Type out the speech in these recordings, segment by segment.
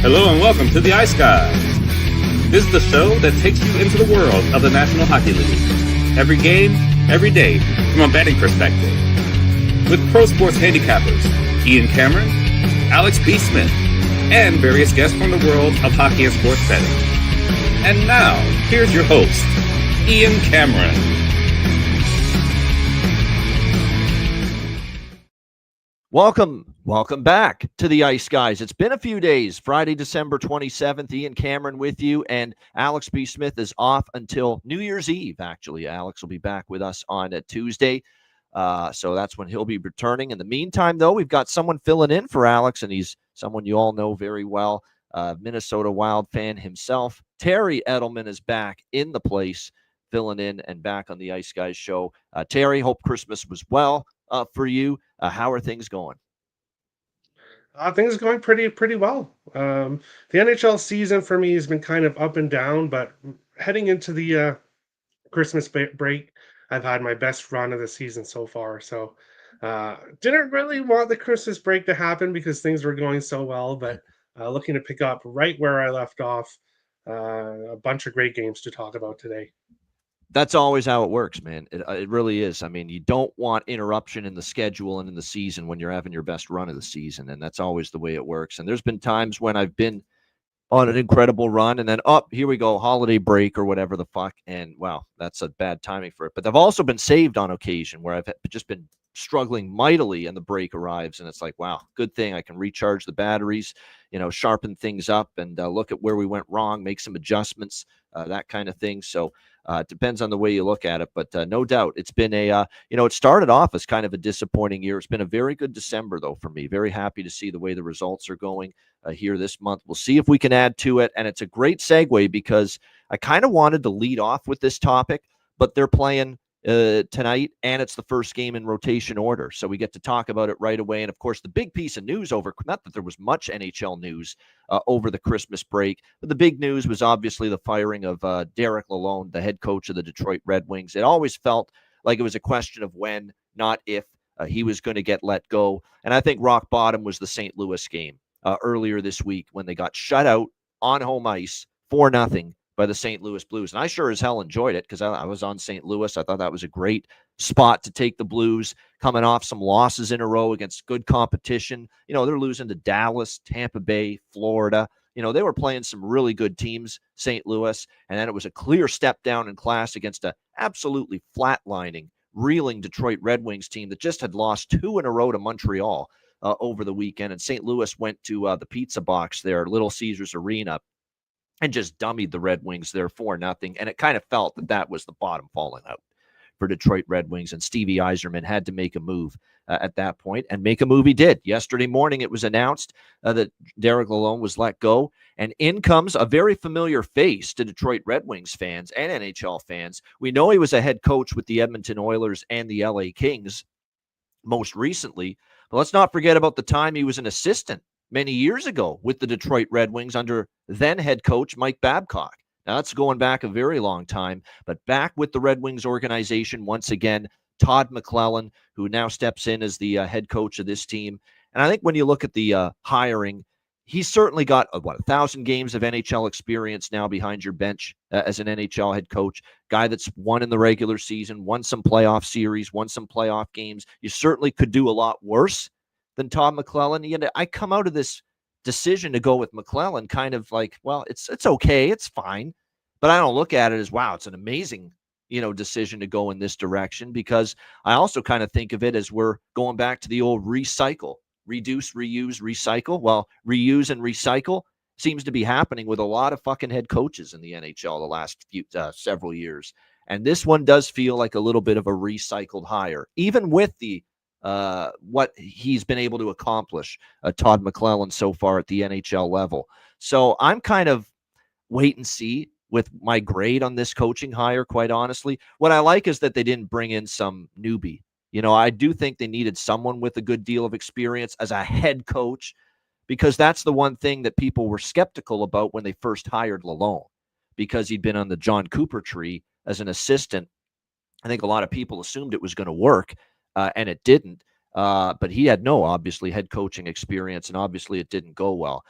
Hello and welcome to the Ice Guys. This is the show that takes you into the world of the National Hockey League. Every game, every day, from a betting perspective. With pro sports handicappers, Ian Cameron, Alex B. Smith, and various guests from the world of hockey and sports betting. And now, here's your host, Ian Cameron. Welcome back to the Ice Guys. It's been a few days. Friday, December 27th, Ian Cameron with you, and Alex B. Smith is off until New Year's Eve, actually. Alex will be back with us on a Tuesday, so that's when he'll be returning. In the meantime, though, we've got someone filling in for Alex, and he's someone you all know very well, Minnesota Wild fan himself. Terry Edelman is back in the place, filling in and back on the Ice Guys show. Terry, hope Christmas was well for you. How are things going? Things are going pretty well. The NHL season for me has been kind of up and down, but heading into the Christmas break, I've had my best run of the season so far. So didn't really want the Christmas break to happen because things were going so well, but looking to pick up right where I left off. A bunch of great games to talk about today. That's always how it works, man. It really is. I mean, you don't want interruption in the schedule and in the season when you're having your best run of the season, and that's always the way it works. And there's been times when I've been on an incredible run, and then here we go, holiday break or whatever the fuck, and wow, that's a bad timing for it. But I've also been saved on occasion where I've just been struggling mightily, and the break arrives, and it's like, wow, good thing I can recharge the batteries, sharpen things up, and look at where we went wrong, make some adjustments, that kind of thing. So it depends on the way you look at it, but no doubt it's been it started off as kind of a disappointing year. It's been a very good December, though, for me. Very happy to see the way the results are going here this month. We'll see if we can add to it, and it's a great segue because I kind of wanted to lead off with this topic, but they're playing tonight, and it's the first game in rotation order, so we get to talk about it right away. And of course, the big piece of news not that there was much NHL news over the Christmas break, but the big news was obviously the firing of Derek Lalonde, the head coach of the Detroit Red Wings. It always felt like it was a question of when, not if, he was going to get let go. And I think rock bottom was the St. Louis game earlier this week when they got shut out on home ice 4-0 by the St. Louis Blues. And I sure as hell enjoyed it because I was on St. Louis. I thought that was a great spot to take the Blues, coming off some losses in a row against good competition. They're losing to Dallas, Tampa Bay, Florida. They were playing some really good teams, St. Louis, and then it was a clear step down in class against a absolutely flatlining, reeling Detroit Red Wings team that just had lost 2 in a row to Montreal over the weekend. And St. Louis went to the Pizza Box there, Little Caesars Arena, and just dummied the Red Wings there 4-0. And it kind of felt that was the bottom falling out for Detroit Red Wings. And Stevie Yzerman had to make a move at that point, and make a move he did. Yesterday morning, it was announced that Derek Lalonde was let go. And in comes a very familiar face to Detroit Red Wings fans and NHL fans. We know he was a head coach with the Edmonton Oilers and the LA Kings most recently. But let's not forget about the time he was an assistant many years ago with the Detroit Red Wings under then head coach Mike Babcock. Now, that's going back a very long time, but back with the Red Wings organization once again, Todd McLellan, who now steps in as the head coach of this team. And I think when you look at the hiring, he's certainly got 1,000 games of NHL experience now behind your bench as an NHL head coach, guy that's won in the regular season, won some playoff series, won some playoff games. You certainly could do a lot worse than Todd McLellan. I come out of this decision to go with McLellan kind of like, well, it's okay, it's fine, but I don't look at it as, wow, it's an amazing decision to go in this direction, because I also kind of think of it as we're going back to the old recycle, reduce, reuse, recycle. Well, reuse and recycle seems to be happening with a lot of fucking head coaches in the NHL the last several years, and this one does feel like a little bit of a recycled hire, even with the what he's been able to accomplish, Todd McLellan, so far at the NHL level. So I'm kind of wait and see with my grade on this coaching hire, quite honestly. What I like is that they didn't bring in some newbie. I do think they needed someone with a good deal of experience as a head coach, because that's the one thing that people were skeptical about when they first hired Lalonde, because he'd been on the John Cooper tree as an assistant. I think a lot of people assumed it was going to work. And it didn't. But he had no, obviously, head coaching experience, and obviously it didn't go well.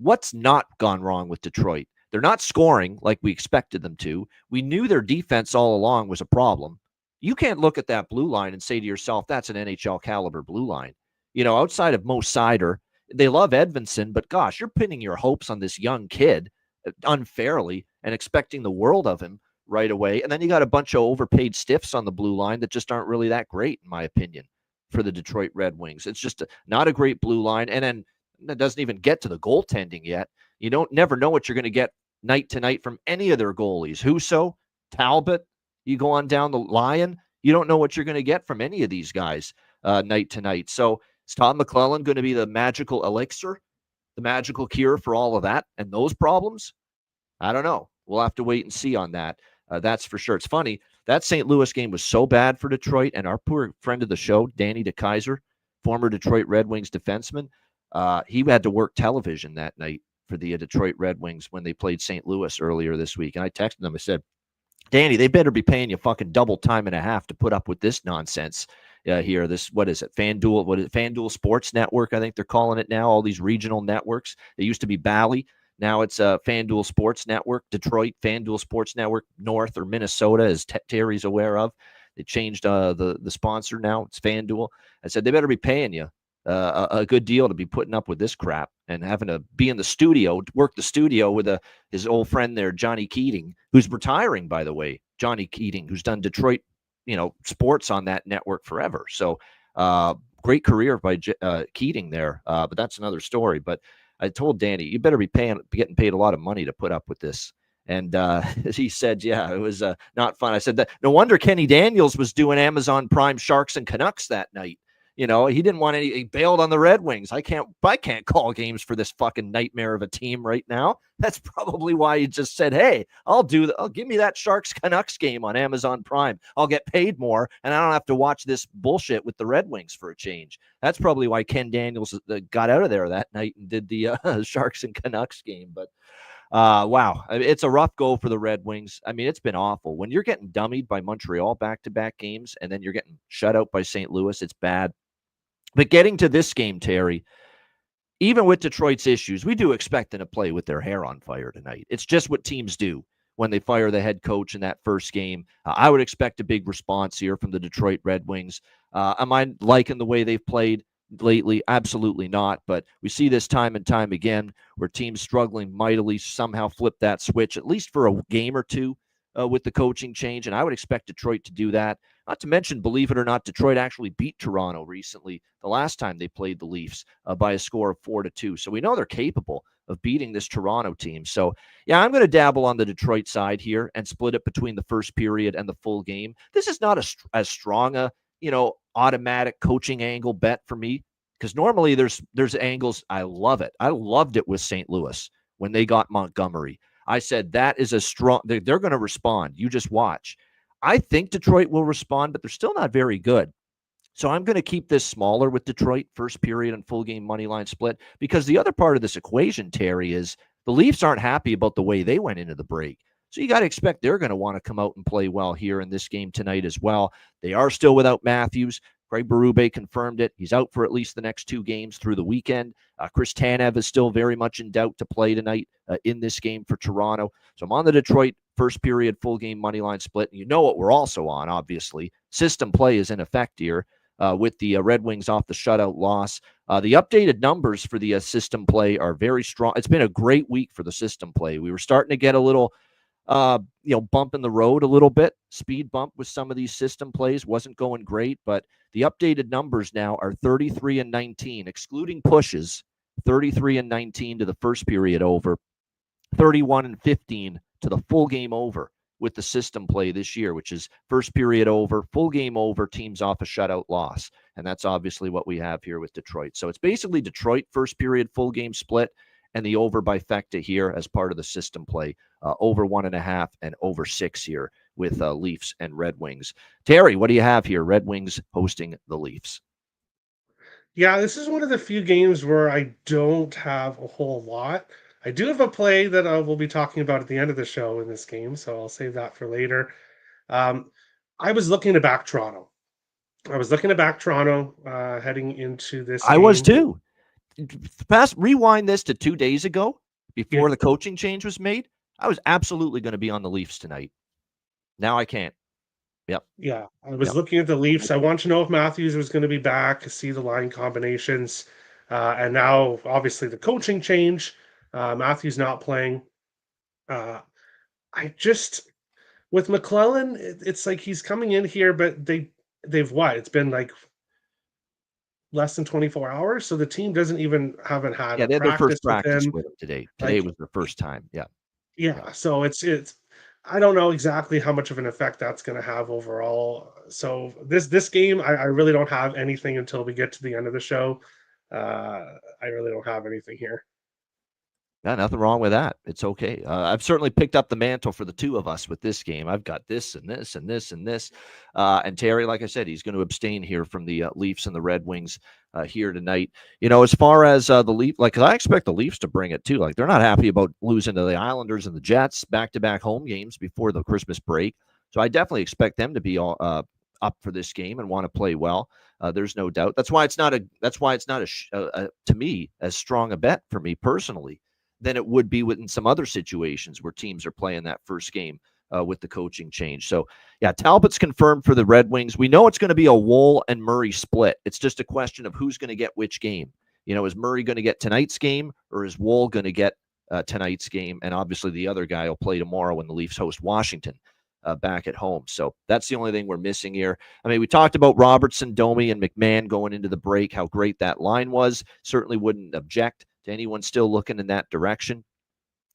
What's not gone wrong with Detroit? They're not scoring like we expected them to. We knew their defense all along was a problem. You can't look at that blue line and say to yourself, that's an NHL caliber blue line. Outside of Mo Sider, they love Edvinsson, but gosh, you're pinning your hopes on this young kid unfairly and expecting the world of him right away. And then you got a bunch of overpaid stiffs on the blue line that just aren't really that great, in my opinion, for the Detroit Red Wings. It's just not a great blue line. And then that doesn't even get to the goaltending yet. You don't never know what you're going to get night to night from any of their goalies. Husso, Talbot, you go on down the line, you don't know what you're going to get from any of these guys night to night. So is Todd McClellan going to be the magical elixir, the magical cure for all of that and those problems? I don't know. We'll have to wait and see on that. That's for sure. It's funny. That St. Louis game was so bad for Detroit, and our poor friend of the show, Danny DeKaiser, former Detroit Red Wings defenseman, he had to work television that night for the Detroit Red Wings when they played St. Louis earlier this week. And I texted him. I said, Danny, they better be paying you fucking double time and a half to put up with this nonsense here. What is it? FanDuel Sports Network, I think they're calling it now. All these regional networks. It used to be Bally. Now it's FanDuel Sports Network, Detroit, FanDuel Sports Network, North or Minnesota, as Terry's aware of. They changed the sponsor now. It's FanDuel. I said, they better be paying you a good deal to be putting up with this crap and having to be in the studio, work the studio with his old friend there, Johnny Keating, who's retiring, by the way. Johnny Keating, who's done Detroit, sports on that network forever. So great career by Keating there, but that's another story. But I told Danny, you better be getting paid a lot of money to put up with this. And he said, yeah, it was not fun. I said, that no wonder Kenny Daniels was doing Amazon Prime Sharks and Canucks that night. He didn't want any. He bailed on the Red Wings. I can't call games for this fucking nightmare of a team right now. That's probably why he just said, "Hey, give me that Sharks Canucks game on Amazon Prime. I'll get paid more, and I don't have to watch this bullshit with the Red Wings for a change." That's probably why Ken Daniels got out of there that night and did the Sharks and Canucks game. But wow, it's a rough go for the Red Wings. I mean, it's been awful. When you're getting dummied by Montreal back-to-back games, and then you're getting shut out by St. Louis, it's bad. But getting to this game, Terry, even with Detroit's issues, we do expect them to play with their hair on fire tonight. It's just what teams do when they fire the head coach in that first game. I would expect a big response here from the Detroit Red Wings. Am I liking the way they've played lately? Absolutely not. But we see this time and time again where teams struggling mightily somehow flip that switch, at least for a game or two with the coaching change. And I would expect Detroit to do that. Not to mention, believe it or not, Detroit actually beat Toronto recently, the last time they played the Leafs by a score of 4-2. So we know they're capable of beating this Toronto team. So, yeah, I'm going to dabble on the Detroit side here and split it between the first period and the full game. This is not as strong a, automatic coaching angle bet for me, because normally there's angles. I love it. I loved it with St. Louis when they got Montgomery. I said that is a strong. They're going to respond. You just watch. I think Detroit will respond, but they're still not very good. So I'm going to keep this smaller with Detroit, first period and full game money line split, because the other part of this equation, Terry, is the Leafs aren't happy about the way they went into the break. So you got to expect they're going to want to come out and play well here in this game tonight as well. They are still without Matthews. Craig Berube confirmed it. He's out for at least the next 2 games through the weekend. Chris Tanev is still very much in doubt to play tonight in this game for Toronto. So I'm on the Detroit first period full game money line split. And you know what we're also on, obviously. System play is in effect here with the Red Wings off the shutout loss. The updated numbers for the system play are very strong. It's been a great week for the system play. We were starting to get a little bump in the road a little bit, speed bump with some of these system plays. Wasn't going great, but the updated numbers now are 33-19, excluding pushes, 33-19 to the first period over, 31-15 to the full game over with the system play this year, which is first period over, full game over, teams off a shutout loss. And that's obviously what we have here with Detroit. So it's basically Detroit first period full game split and the over by Fecta here as part of the system play, over 1.5 and over 6 here with Leafs and Red Wings. Terry, what do you have here? Red Wings hosting the Leafs. Yeah, this is one of the few games where I don't have a whole lot. I do have a play that we'll be talking about at the end of the show in this game, so I'll save that for later. I was looking to back Toronto. Heading into this game. I was too. rewind this to 2 days ago before the coaching change was made. I was absolutely going to be on the Leafs tonight. Now I can't. Yep. Yeah, I was Yep. looking at the Leafs. I want to know if Matthews was going to be back, see the line combinations, and now obviously the coaching change. Matthews not playing. Uh, I just with McClellan, it's like he's coming in here, but they've what? It's been like less than 24 hours, so the team haven't had Yeah, a they had their practice first with practice him. with him today. Today Like, was their first time. Yeah. Yeah. yeah, so it's I don't know exactly how much of an effect that's going to have overall. So this game, I really don't have anything until we get to the end of the show. I really don't have anything here. Yeah, nothing wrong with that. It's okay. I've certainly picked up the mantle for the two of us with this game. I've got this and this and this and this. And Terry, like I said, he's going to abstain here from the Leafs and the Red Wings here tonight. As far as the Leafs, like I expect the Leafs to bring it too. Like they're not happy about losing to the Islanders and the Jets back-to-back home games before the Christmas break. So I definitely expect them to be all up for this game and want to play well. There's no doubt. That's why it's not to me as strong a bet for me personally than it would be within some other situations where teams are playing that first game with the coaching change. So, yeah, Talbot's confirmed for the Red Wings. We know it's going to be a Woll and Murray split. It's just a question of who's going to get which game. Is Murray going to get tonight's game or is Woll going to get tonight's game? And obviously the other guy will play tomorrow when the Leafs host Washington back at home. So that's the only thing we're missing here. I mean, we talked about Robertson, Domi, and McMahon going into the break, how great that line was. Certainly wouldn't object to anyone still looking in that direction.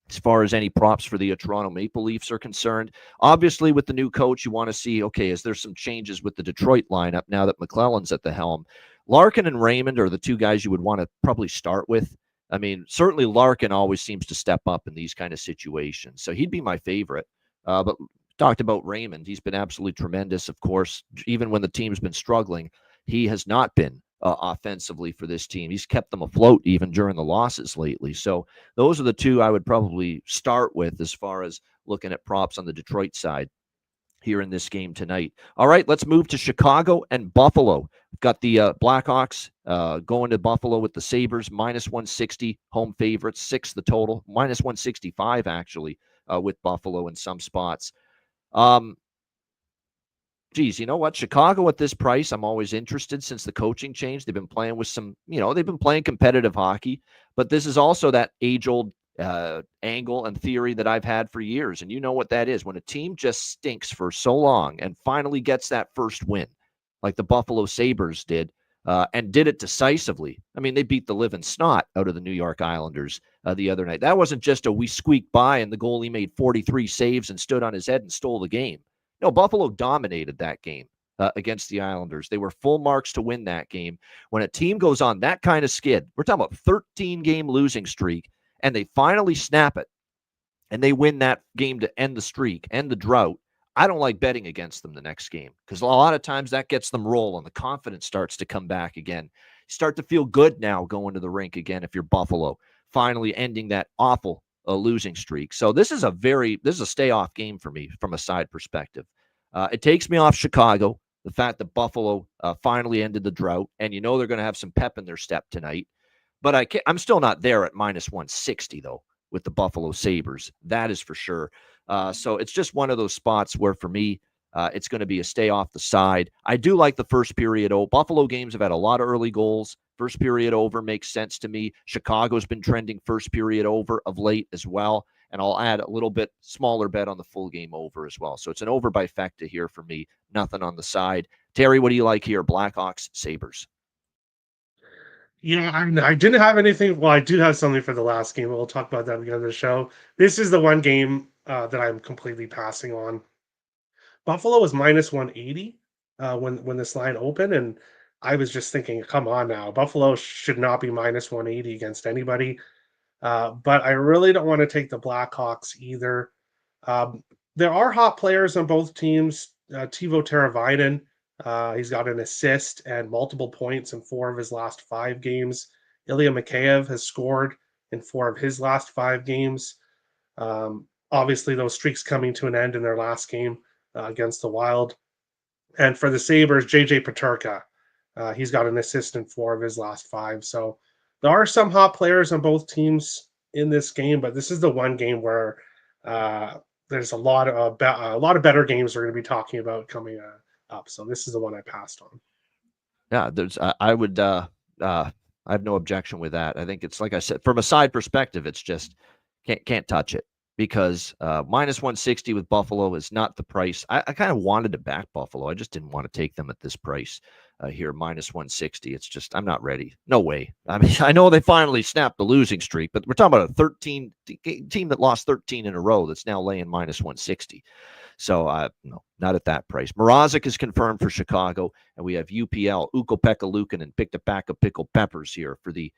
As far as any props for the Toronto Maple Leafs are concerned, obviously with the new coach, you want to see, okay, is there some changes with the Detroit lineup now that McClellan's at the helm? Larkin and Raymond are the two guys you would want to probably start with. I mean, certainly Larkin always seems to step up in these kind of situations, so he'd be my favorite. But talked about Raymond. He's been absolutely tremendous, of course, even when the team's been struggling. He has not been offensively for this team. He's kept them afloat even during the losses lately. So those are the two I would probably start with as far as looking at props on the Detroit side here in this game tonight. All right, let's move to Chicago and Buffalo. We've got the Blackhawks going to Buffalo with the Sabres, minus 160, home favorites, 6 the total, minus 165 actually with Buffalo in some spots. Geez, you know what? Chicago at this price, I'm always interested since the coaching change. They've been playing with some, they've been playing competitive hockey, but this is also that age-old angle and theory that I've had for years. And you know what that is. When a team just stinks for so long and finally gets that first win, like the Buffalo Sabres did, and did it decisively. I mean, they beat the living snot out of the New York Islanders the other night. That wasn't just a we squeaked by and the goalie made 43 saves and stood on his head and stole the game. No, Buffalo dominated that game against the Islanders. They were full marks to win that game. When a team goes on that kind of skid, we're talking about 13-game losing streak, and they finally snap it, and they win that game to end the streak, end the drought. I don't like betting against them the next game because a lot of times that gets them rolling. The confidence starts to come back again. You start to feel good now going to the rink again if you're Buffalo, finally ending that awful losing streak. So this is a stay off game for me from a side perspective. It takes me off Chicago, the fact that Buffalo finally ended the drought, and they're going to have some pep in their step tonight. But I'm still not there at minus 160 though with the Buffalo Sabres. That is for sure. So it's just one of those spots where for me, it's going to be a stay off the side. I do like the first period. Buffalo games have had a lot of early goals. First period over makes sense to me. Chicago's been trending first period over of late as well. And I'll add a little bit smaller bet on the full game over as well. So it's an over by fecta here for me. Nothing on the side. Terry, what do you like here? Blackhawks, Sabres. Yeah, I didn't have anything. Well, I do have something for the last game. We'll talk about that at the end of the show. This is the one game that I'm completely passing on. Buffalo was minus 180 when this line opened, and I was just thinking, come on now, Buffalo should not be minus 180 against anybody. But I really don't want to take the Blackhawks either. Um, there are hot players on both teams. Teuvo Teravainen, he's got an assist and multiple points in 4 of his last 5 games. Ilya Mikheyev has scored in 4 of his last 5 games. Obviously, those streaks coming to an end in their last game against the Wild. And for the Sabres, JJ Peterka, he's got an assist in 4 of his last 5. So There are some hot players on both teams in this game, but this is the one game where uh, there's a lot of a lot of better games we're going to be talking about coming up. So this is the one I passed on. Yeah, there's I would I have no objection with that. I think it's like I said, from a side perspective, it's just can't touch it because minus 160 with Buffalo is not the price. I kind of wanted to back Buffalo. I just didn't want to take them at this price here, minus 160. It's just I'm not ready. No way. I mean, I know they finally snapped the losing streak, but we're talking about a 13 team that lost 13 in a row that's now laying minus 160. So, no, not at that price. Mrazek is confirmed for Chicago, and we have UPL, Ukko-Pekka Luukkonen, picked a pack of pickled peppers here for the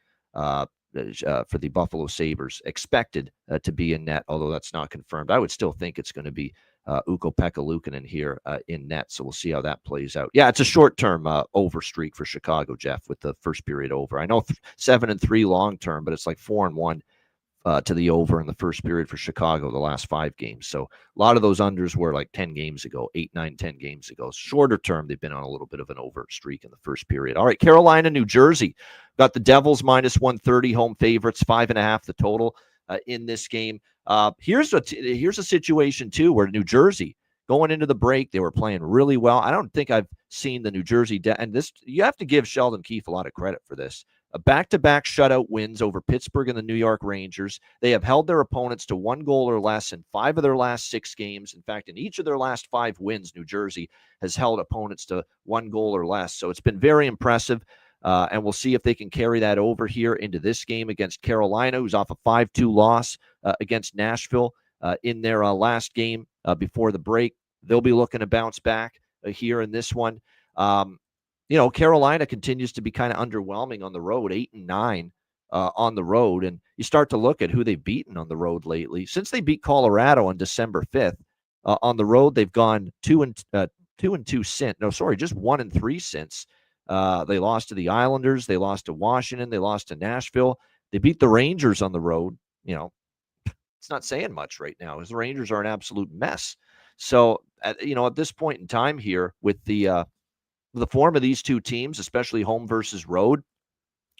Buffalo Sabres, expected to be in net, although that's not confirmed. I would still think it's going to be Ukko-Pekka Luukkonen here in net, so we'll see how that plays out. Yeah, it's a short-term over streak for Chicago, Jeff, with the first period over. I know 7-3 long-term, but it's like 4-1. To the over in the first period for Chicago the last 5 games. So a lot of those unders were like 10 games ago, 8, 9, 10 games ago. Shorter term, they've been on a little bit of an over streak in the first period. All right, Carolina, New Jersey. Got the Devils minus 130, home favorites, 5.5 the total in this game. Here's a situation, too, where New Jersey, going into the break, they were playing really well. I don't think I've seen the New Jersey, and this you have to give Sheldon Keefe a lot of credit for this. Back-to-back shutout wins over Pittsburgh and the New York Rangers. They have held their opponents to 1 goal or less in 5 of their last 6 games. In fact, in each of their last 5 wins, New Jersey has held opponents to 1 goal or less. So it's been very impressive, and we'll see if they can carry that over here into this game against Carolina, who's off a 5-2 loss against Nashville in their last game before the break. They'll be looking to bounce back here in this one. Carolina continues to be kind of underwhelming on the road, 8-9 on the road. And you start to look at who they've beaten on the road lately. Since they beat Colorado on December 5th, on the road, they've gone 2-2 since. No, sorry, just 1-3 since. They lost to the Islanders. They lost to Washington. They lost to Nashville. They beat the Rangers on the road. It's not saying much right now because the Rangers are an absolute mess. So, at this point in time here with the form of these two teams, especially home versus road,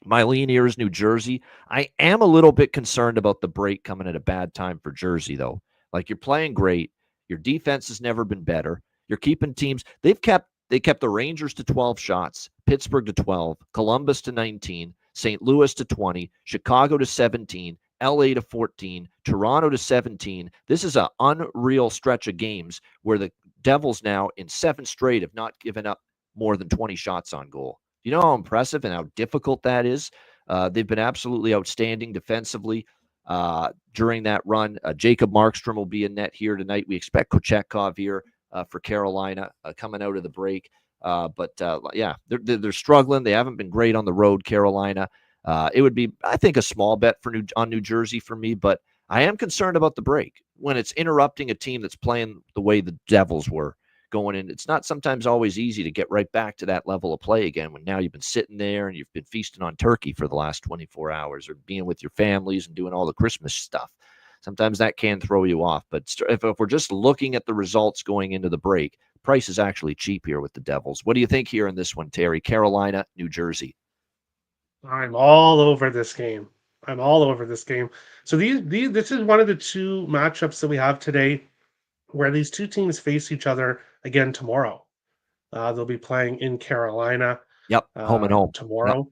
my lean here is New Jersey. I am a little bit concerned about the break coming at a bad time for Jersey, though. Like, you're playing great. Your defense has never been better. You're keeping teams. They kept the Rangers to 12 shots, Pittsburgh to 12, Columbus to 19, St. Louis to 20, Chicago to 17, LA to 14, Toronto to 17. This is an unreal stretch of games where the Devils now in 7 straight have not given up more than 20 shots on goal. You know how impressive and how difficult that is? They've been absolutely outstanding defensively during that run. Jacob Markstrom will be in net here tonight. We expect Kochetkov here for Carolina coming out of the break. But they're struggling. They haven't been great on the road, Carolina. It would be, I think, a small bet on New Jersey for me, but I am concerned about the break when it's interrupting a team that's playing the way the Devils were going in. It's not sometimes always easy to get right back to that level of play again when now you've been sitting there and you've been feasting on turkey for the last 24 hours or being with your families and doing all the Christmas stuff. Sometimes that can throw you off. But if we're just looking at the results going into the break, price is actually cheap here with the Devils. What do you think here in this one, Terry? Carolina, New Jersey. I'm all over this game. So this is one of the 2 matchups that we have today where these 2 teams face each other again tomorrow. They'll be playing in Carolina. Yep, home and home tomorrow.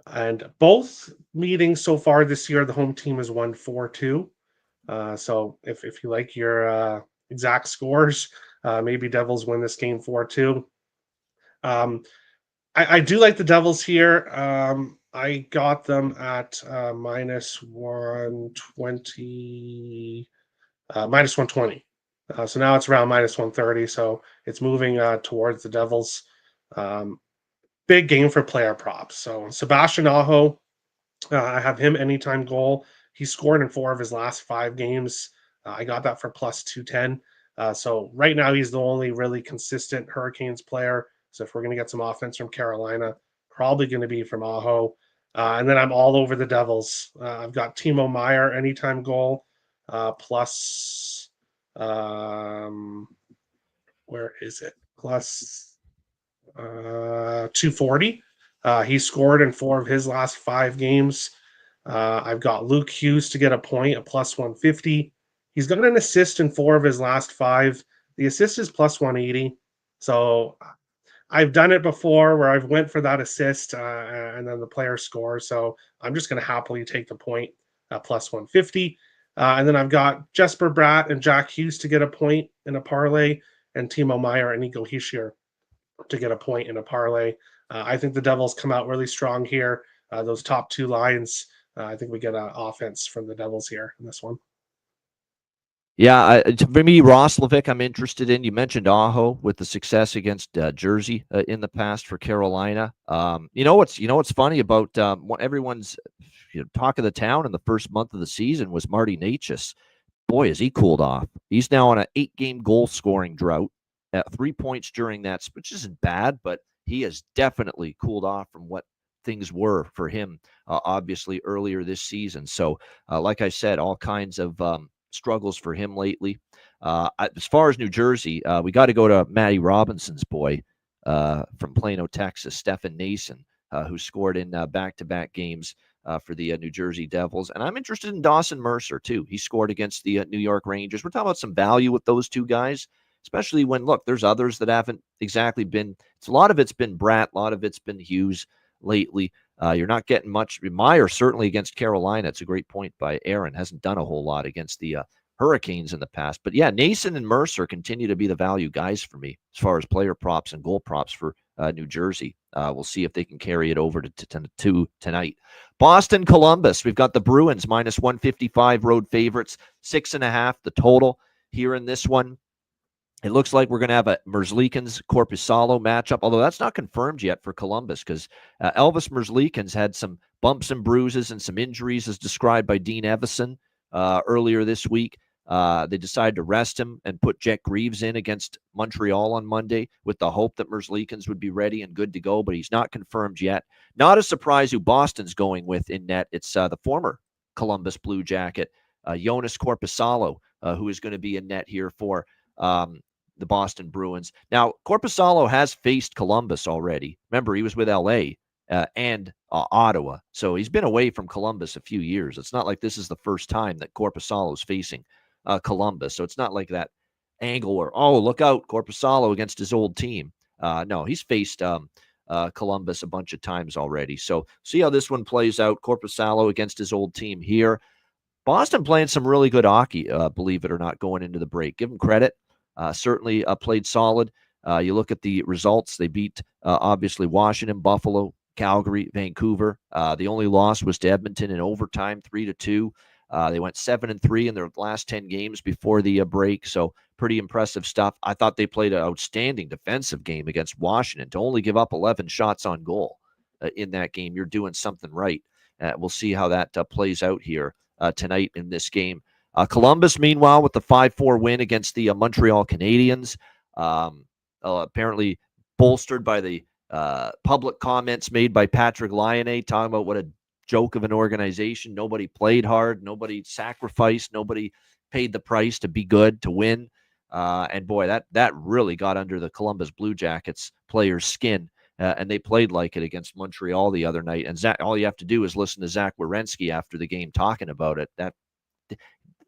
Yep. And both meetings so far this year, the home team has won 4-2. So if you like your exact scores, maybe Devils win this game 4-2. I do like the Devils here. I got them at minus 120. Minus 120. So now it's around minus 130. So it's moving towards the Devils. Big game for player props. So Sebastian Aho, I have him anytime goal. He scored in 4 of his last 5 games. I got that for plus 210. So right now he's the only really consistent Hurricanes player. So if we're going to get some offense from Carolina, probably going to be from Aho. And then I'm all over the Devils. I've got Timo Meier anytime goal plus where is it? Plus 240. He scored in 4 of his last 5 games. I've got Luke Hughes to get a point, a plus 150. He's got an assist in 4 of his last 5. The assist is plus 180. So I've done it before where I've went for that assist and then the player scores. So I'm just going to happily take the point, plus 150. And then I've got Jesper Bratt and Jack Hughes to get a point in a parlay, and Timo Meyer and Nico Hischier to get a point in a parlay. I think the Devils come out really strong here. Those top 2 lines, I think we get an offense from the Devils here in this one. Yeah, for me, Roslovic, I'm interested in. You mentioned Aho with the success against Jersey in the past for Carolina. You know what's funny about everyone's talk of the town in the first month of the season was Marty Necas. Boy, has he cooled off. He's now on an 8-game goal scoring drought at 3 points during that, which isn't bad, but he has definitely cooled off from what things were for him, obviously earlier this season. So, like I said, all kinds of struggles for him lately. As far as New Jersey, we got to go to Matty Robinson's boy from Plano, Texas, Stefan Nason, who scored in back-to-back games for the New Jersey Devils. And I'm interested in Dawson Mercer, too. He scored against the New York Rangers. We're talking about some value with those 2 guys, especially when, look, there's others that haven't exactly been. A lot of it's been Bratt, a lot of it's been Hughes lately. You're not getting much. Meyer, certainly against Carolina. It's a great point by Aaron. Hasn't done a whole lot against the Hurricanes in the past. But yeah, Nason and Mercer continue to be the value guys for me as far as player props and goal props for New Jersey. We'll see if they can carry it over to tonight. Boston, Columbus. We've got the Bruins minus 155 road favorites, 6.5 the total here in this one. It looks like we're going to have a Merzlikins Korpisalo matchup, although that's not confirmed yet for Columbus because Elvis Merzlikins had some bumps and bruises and some injuries as described by Dean Evison earlier this week. They decided to rest him and put Jet Greaves in against Montreal on Monday with the hope that Merzlikins would be ready and good to go, but he's not confirmed yet. Not a surprise who Boston's going with in net. It's the former Columbus Blue Jacket, Jonas Korpisalo, who is going to be in net here for the Boston Bruins. Now, Korpisalo has faced Columbus already. Remember, he was with LA and Ottawa. So he's been away from Columbus a few years. It's not like this is the first time that Korpisalo is facing Columbus. So it's not like that angle where, oh, look out, Korpisalo against his old team. No, he's faced Columbus a bunch of times already. So see how this one plays out. Korpisalo against his old team here. Boston playing some really good hockey, believe it or not, going into the break. Give them credit. Certainly played solid. You look at the results. They beat, obviously, Washington, Buffalo, Calgary, Vancouver. The only loss was to Edmonton in overtime, 3-2. They went 7-3 in their last 10 games before the break, so pretty impressive stuff. I thought they played an outstanding defensive game against Washington. To only give up 11 shots on goal in that game, you're doing something right. We'll see how that plays out here tonight in this game. Columbus, meanwhile, with the 5-4 win against the Montreal Canadiens, apparently bolstered by the public comments made by Patrick Laine talking about what a joke of an organization. Nobody played hard. Nobody sacrificed. Nobody paid the price to be good, to win. And boy, that really got under the Columbus Blue Jackets players' skin. And they played like it against Montreal the other night. And all you have to do is listen to Zach Werenski after the game talking about it. That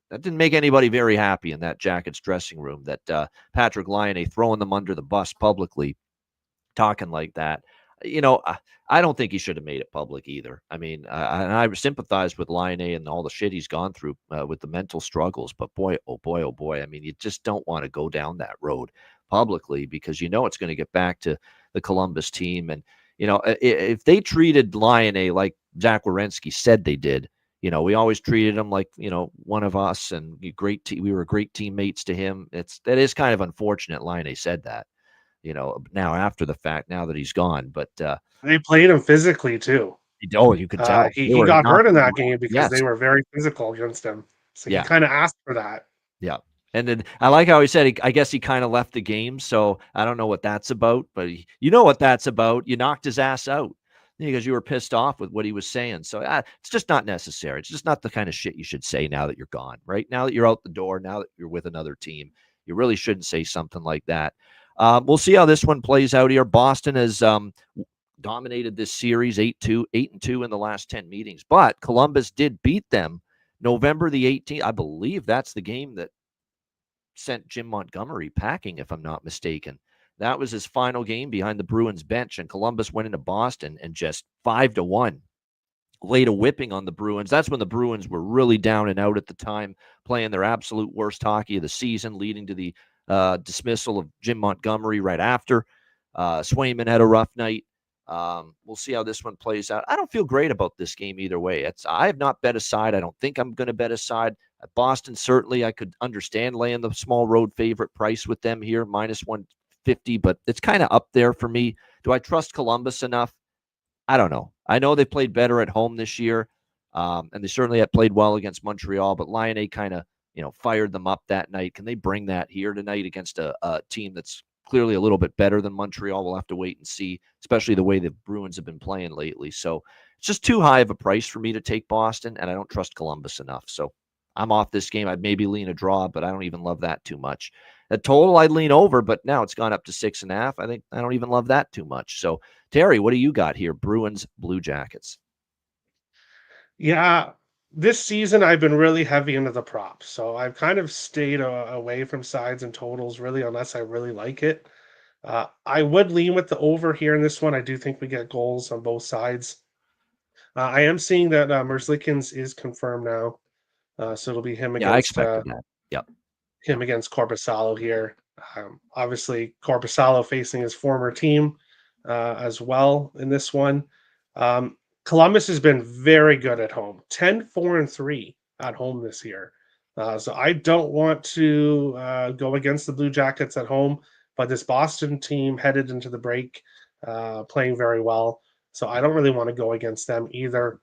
didn't make anybody very happy in that Jackets dressing room, that Patrick Laine throwing them under the bus publicly, talking like that. I don't think he should have made it public either. I mean, I sympathize with Laine and all the shit he's gone through with the mental struggles. But boy, oh boy, oh boy. I mean, you just don't want to go down that road publicly because it's going to get back to the Columbus team. And, if they treated Laine like Zach Werenski said they did, we always treated him like, one of us and we were great teammates to him. That is kind of unfortunate. Laine said that, now after the fact, now that he's gone, but they played him physically too. You could tell he got hurt in that game because they were very physical against him. So he kind of asked for that. Yeah. And then I like how he said, I guess he kind of left the game. So I don't know what that's about, but you know what that's about. You knocked his ass out because you were pissed off with what he was saying. So it's just not necessary. It's just not the kind of shit you should say now that you're gone, right? Now that you're out the door, now that you're with another team, you really shouldn't say something like that. We'll see how this one plays out here. Boston has dominated this series 8-2 in the last 10 meetings. But Columbus did beat them November the 18th. I believe that's the game that sent Jim Montgomery packing, if I'm not mistaken. That was his final game behind the Bruins bench, and Columbus went into Boston and just 5-1 laid a whipping on the Bruins. That's when the Bruins were really down and out at the time, playing their absolute worst hockey of the season, leading to the dismissal of Jim Montgomery right after. Swayman had a rough night. We'll see how this one plays out. I don't feel great about this game either way. I have not bet a side. I don't think I'm going to bet a side. At Boston, certainly I could understand laying the small road favorite price with them here, minus 150, but it's kind of up there for me. Do I trust Columbus enough? I don't know. I know they played better at home this year, and they certainly have played well against Montreal, but Lion A kind of, fired them up that night. Can they bring that here tonight against a team that's clearly a little bit better than Montreal? We'll have to wait and see, especially the way the Bruins have been playing lately. So it's just too high of a price for me to take Boston, and I don't trust Columbus enough. So I'm off this game. I'd maybe lean a draw, but I don't even love that too much. At total, I'd lean over, but now it's gone up to 6.5. I think I don't even love that too much. So, Terry, what do you got here? Bruins, Blue Jackets. Yeah, this season I've been really heavy into the props, so I've kind of stayed away from sides and totals really, unless I really like it. I would lean with the over here in this one. I do think we get goals on both sides. I am seeing that Merzlikins is confirmed now, so it'll be him Yeah, I against expected that. Yep. him against Corpusalo here. Obviously, Corpusalo facing his former team as well in this one. Columbus has been very good at home, 10-4-3 at home this year. So I don't want to go against the Blue Jackets at home, but this Boston team headed into the break playing very well. So I don't really want to go against them either.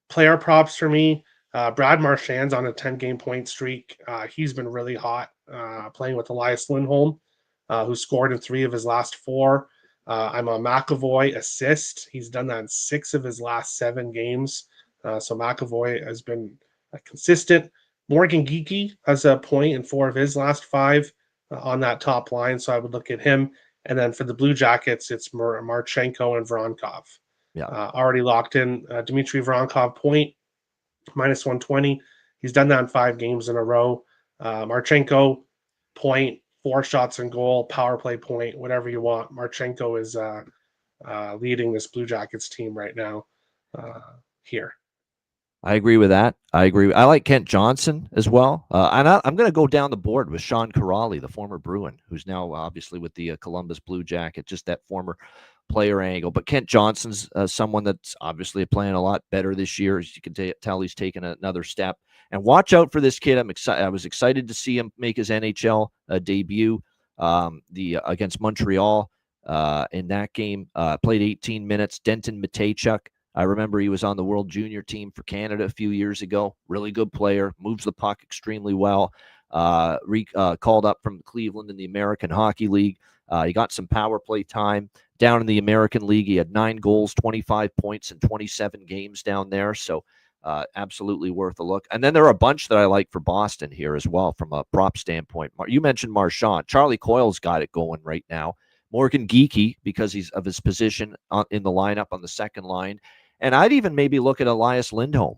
Player props for me. Brad Marchand's on a 10-game point streak. He's been really hot playing with Elias Lindholm, who scored in 3 of his last 4. I'm on McAvoy assist. He's done that in 6 of his last 7 games. So McAvoy has been consistent. Morgan Geekie has a point in 4 of his last 5 on that top line. So I would look at him. And then for the Blue Jackets, it's Marchenko and Voronkov. Yeah. Already locked in. Dmitry Voronkov point, minus 120. He's done that in 5 games in a row. Marchenko point, 4 shots and goal, power play point, whatever you want. Marchenko is leading this Blue Jackets team right now here. I agree with that. I like Kent Johnson as well. And I'm going to go down the board with Sean Corrali, the former Bruin, who's now obviously with the Columbus Blue Jacket, just that former player angle. But Kent Johnson's someone that's obviously playing a lot better this year. As you can tell, he's taken another step. And watch out for this kid. I was excited to see him make his NHL debut against Montreal in that game. Played 18 minutes. Denton Mateychuk. I remember he was on the World Junior team for Canada a few years ago. Really good player. Moves the puck extremely well. Called up from Cleveland in the American Hockey League. He got some power play time down in the American League. He had 9 goals, 25 points in 27 games down there. So absolutely worth a look. And then there are a bunch that I like for Boston here as well from a prop standpoint. You mentioned Marchand. Charlie Coyle's got it going right now. Morgan Geekie, because he's of his position in the lineup on the second line. And I'd even maybe look at Elias Lindholm.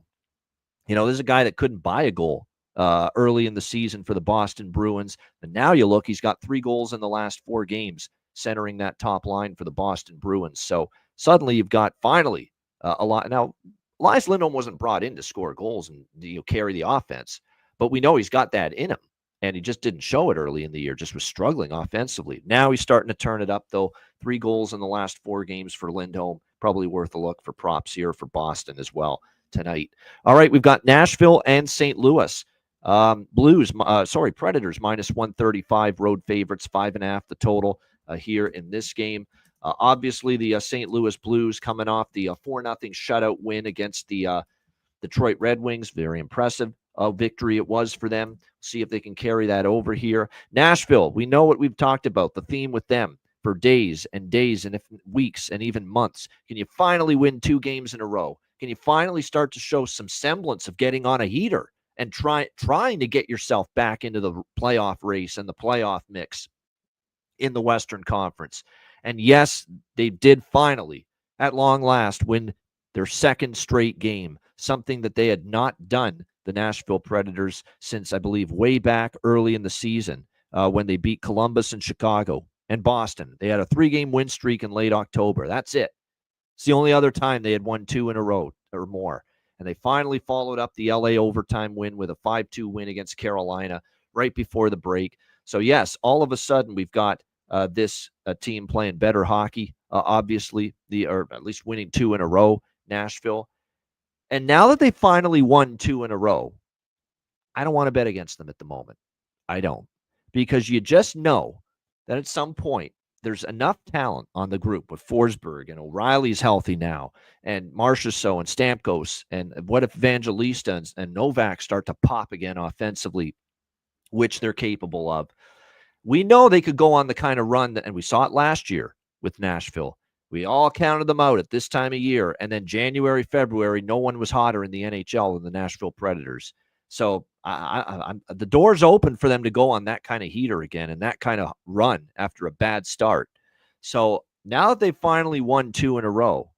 This is a guy that couldn't buy a goal early in the season for the Boston Bruins. And now you look, he's got 3 goals in the last 4 games, centering that top line for the Boston Bruins. So suddenly you've got finally a lot. Now, Elias Lindholm wasn't brought in to score goals and carry the offense, but we know he's got that in him. And he just didn't show it early in the year, just was struggling offensively. Now he's starting to turn it up, though. 3 goals in the last 4 games for Lindholm. Probably worth a look for props here for Boston as well tonight. All right, we've got Nashville and St. Louis. Predators minus 135, road favorites, 5.5 the total here in this game. Obviously, the St. Louis Blues coming off the 4-0 shutout win against the Detroit Red Wings. Very impressive victory it was for them. See if they can carry that over here. Nashville, we know what we've talked about, the theme with them for days and weeks and even months. Can you finally win 2 games in a row? Can you finally start to show some semblance of getting on a heater and trying to get yourself back into the playoff race and the playoff mix in the Western Conference? And yes, they did finally, at long last, win their second straight game, something that they had not done, the Nashville Predators, since I believe way back early in the season when they beat Columbus and Chicago and Boston. They had a 3-game win streak in late October. That's it. It's the only other time they had won 2 in a row or more. And they finally followed up the LA overtime win with a 5-2 win against Carolina right before the break. So, yes, all of a sudden we've got this team playing better hockey, obviously, or at least winning 2 in a row, Nashville. And now that they finally won 2 in a row, I don't want to bet against them at the moment. I don't. Because you just know that at some point there's enough talent on the group with Forsberg and O'Reilly's healthy now, and Marchessault and Stamkos, and what if Evangelista and Novak start to pop again offensively, which they're capable of. We know they could go on the kind of run and we saw it last year with Nashville. We all counted them out at this time of year, and then January, February, no one was hotter in the NHL than the Nashville Predators. So the door's open for them to go on that kind of heater again and that kind of run after a bad start. So now that they've finally won 2 in a row,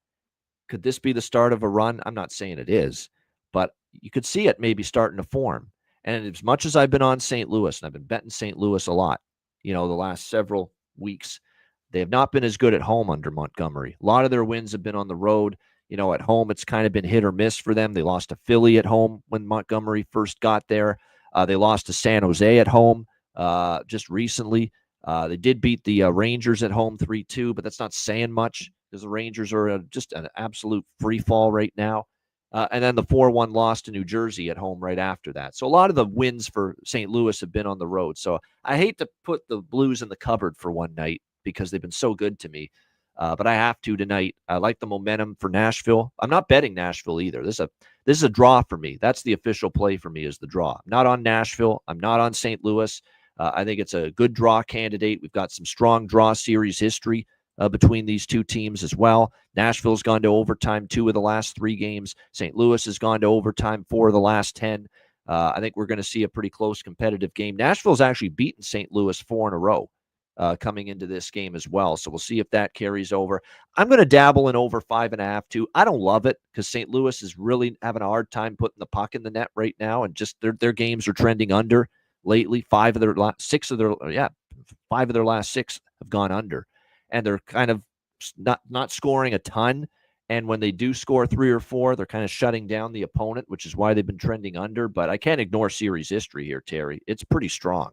could this be the start of a run? I'm not saying it is, but you could see it maybe starting to form. And as much as I've been on St. Louis, and I've been betting St. Louis a lot, the last several weeks, they have not been as good at home under Montgomery. A lot of their wins have been on the road. At home, it's kind of been hit or miss for them. They lost to Philly at home when Montgomery first got there. They lost to San Jose at home just recently. They did beat the Rangers at home 3-2, but that's not saying much because the Rangers are just an absolute free fall right now. And then the 4-1 loss to New Jersey at home right after that. So a lot of the wins for St. Louis have been on the road. So I hate to put the Blues in the cupboard for one night because they've been so good to me. But I have to tonight. I like the momentum for Nashville. I'm not betting Nashville either. This is a draw for me. That's the official play for me, is the draw. I'm not on Nashville. I'm not on St. Louis. I think it's a good draw candidate. We've got some strong draw series history between these two teams as well. Nashville's gone to overtime 2 of the last 3 games. St. Louis has gone to overtime 4 of the last 10. I think we're going to see a pretty close competitive game. Nashville's actually beaten St. Louis 4 in a row coming into this game as well. So we'll see if that carries over. I'm going to dabble in over 5.5 too. I don't love it because St. Louis is really having a hard time putting the puck in the net right now, and just their games are trending under lately. 5 of their last 6 have gone under, and they're kind of not scoring a ton. And when they do score 3 or 4, they're kind of shutting down the opponent, which is why they've been trending under. But I can't ignore series history here, Terry. It's pretty strong.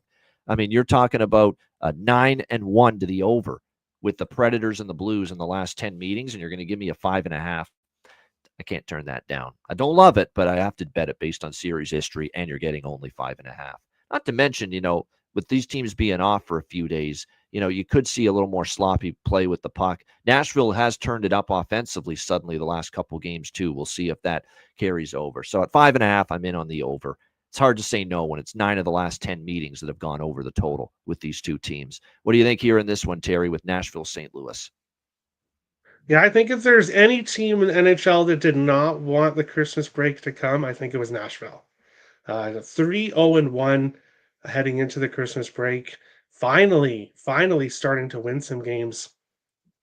I mean, you're talking about 9-1 to the over with the Predators and the Blues in the last 10 meetings, and you're going to give me a 5.5. I can't turn that down. I don't love it, but I have to bet it based on series history, and you're getting only 5.5. Not to mention, with these teams being off for a few days, you could see a little more sloppy play with the puck. Nashville has turned it up offensively suddenly the last couple games too. We'll see if that carries over. So at 5.5, I'm in on the over. It's hard to say no when it's 9 of the last 10 meetings that have gone over the total with these two teams. What do you think here in this one, Terry, with Nashville, St. Louis? Yeah, I think if there's any team in NHL that did not want the Christmas break to come, I think it was Nashville. 3-0-1 heading into the Christmas break. Finally starting to win some games.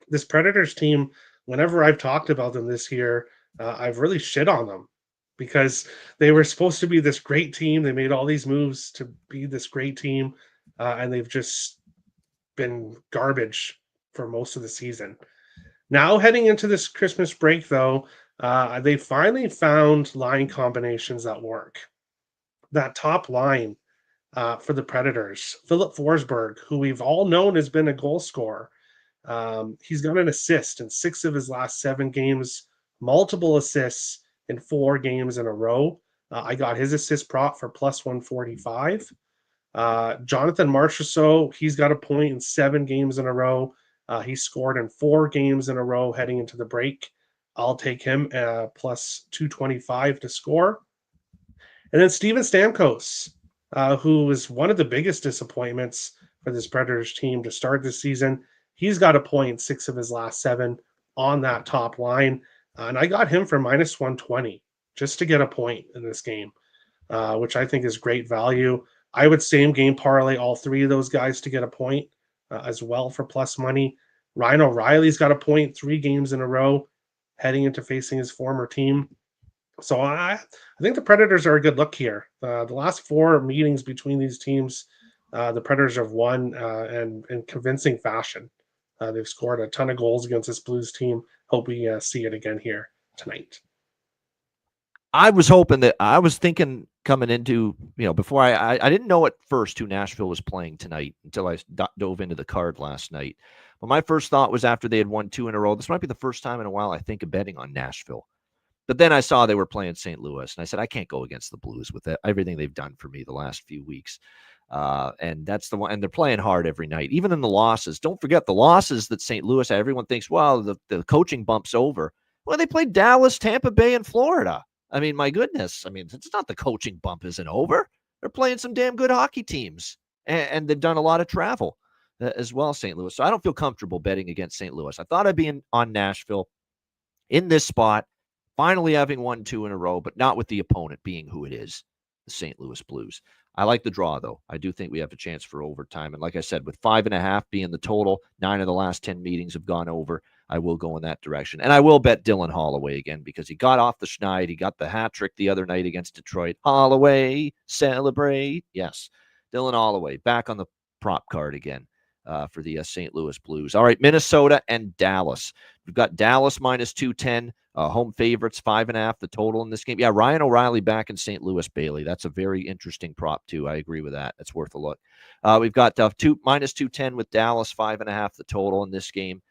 This Predators team, whenever I've talked about them this year, I've really shit on them because they were supposed to be this great team. They made all these moves to be this great team, and they've just been garbage for most of the season. Now, heading into this Christmas break, though, they finally found line combinations that work. That top line for the Predators, Philip Forsberg, who we've all known has been a goal scorer. He's got an assist in 6 of his last 7 games, multiple assists in 4 games in a row. I got his assist prop for plus 145. Jonathan Marchessault, he's got a point in 7 games in a row. He scored in 4 games in a row heading into the break. I'll take him plus 225 to score. And then Steven Stamkos, who was one of the biggest disappointments for this Predators team to start this season. He's got a point 6 of his last 7 on that top line. And I got him for minus 120 just to get a point in this game, which I think is great value. I would same game parlay all 3 of those guys to get a point as well for plus money. Ryan O'Reilly's got a point 3 games in a row heading into facing his former team. So I think the Predators are a good look here. The last 4 meetings between these teams, the Predators have won and in convincing fashion. They've scored a ton of goals against this Blues team. Hope we see it again here tonight. I was thinking coming into, before I didn't know at first who Nashville was playing tonight until I dove into the card last night. But my first thought was after they had won 2 in a row, this might be the first time in a while I think of betting on Nashville. But then I saw they were playing St. Louis, and I said, I can't go against the Blues with everything they've done for me the last few weeks. And that's the one, and they're playing hard every night, even in the losses. Don't forget the losses that St. Louis, everyone thinks, well, the coaching bump's over. Well, they played Dallas, Tampa Bay, and Florida. I mean, my goodness. I mean, it's not the coaching bump isn't over. They're playing some damn good hockey teams, and they've done a lot of travel as well, St. Louis. So I don't feel comfortable betting against St. Louis. I thought I'd be on Nashville in this spot, finally having won 2 in a row, but not with the opponent being who it is, the St. Louis Blues. I like the draw, though. I do think we have a chance for overtime. And like I said, with 5.5 being the total, 9 of the last 10 meetings have gone over. I will go in that direction. And I will bet Dylan Holloway again because he got off the schneid. He got the hat trick the other night against Detroit. Holloway, celebrate. Yes, Dylan Holloway back on the prop card again for the St. Louis Blues. All right, Minnesota and Dallas. We've got Dallas minus 210. Home favorites, 5.5, the total in this game. Yeah, Ryan O'Reilly back in St. Louis, Bailey. That's a very interesting prop, too. I agree with that. It's worth a look. We've got minus 210 with Dallas, 5.5, the total in this game.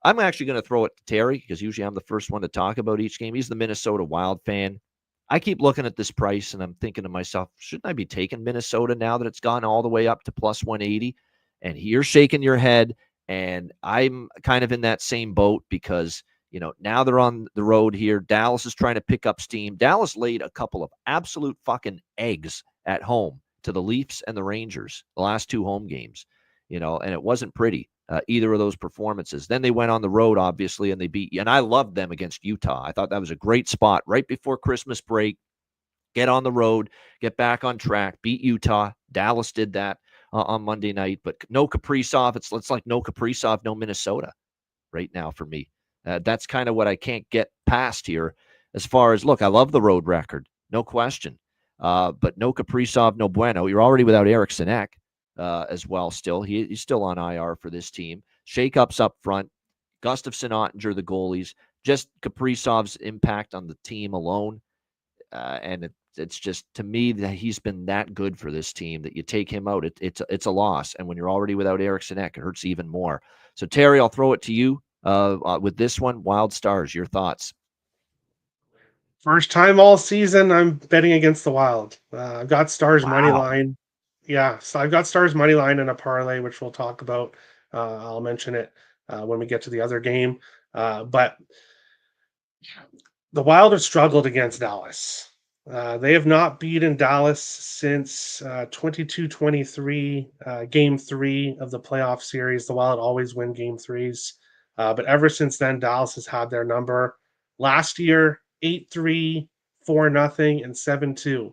I'm actually going to throw it to Terry because usually I'm the first one to talk about each game. He's the Minnesota Wild fan. I keep looking at this price, and I'm thinking to myself, shouldn't I be taking Minnesota now that it's gone all the way up to plus 180? And you're shaking your head, and I'm kind of in that same boat because – now they're on the road here. Dallas is trying to pick up steam. Dallas laid a couple of absolute fucking eggs at home to the Leafs and the Rangers, the last 2 home games, and it wasn't pretty, either of those performances. Then they went on the road, obviously, and they beat you. And I loved them against Utah. I thought that was a great spot right before Christmas break. Get on the road, get back on track, beat Utah. Dallas did that on Monday night, but no Kaprizov. It's like no Kaprizov, no Minnesota right now for me. That's kind of what I can't get past here as far as, look, I love the road record, no question. But no Kaprizov, no bueno. You're already without Eric Sinek as well still. He's still on IR for this team. Shakeups up front. Gustafsson, Ottinger, the goalies. Just Kaprizov's impact on the team alone. And it's just, to me, that he's been that good for this team that you take him out, it's a loss. And when you're already without Eric Sinek, it hurts even more. So, Terry, I'll throw it to you. With this one, Wild Stars, your thoughts? First time all season, I'm betting against the Wild. I've got Stars money line. Yeah, so I've got Stars money line in a parlay, which we'll talk about. I'll mention it when we get to the other game. But the Wild have struggled against Dallas. They have not beaten Dallas since 22-23, Game 3 of the playoff series. The Wild always win Game 3s. But ever since then, Dallas has had their number. Last year, 8-3, 4-0, and 7-2.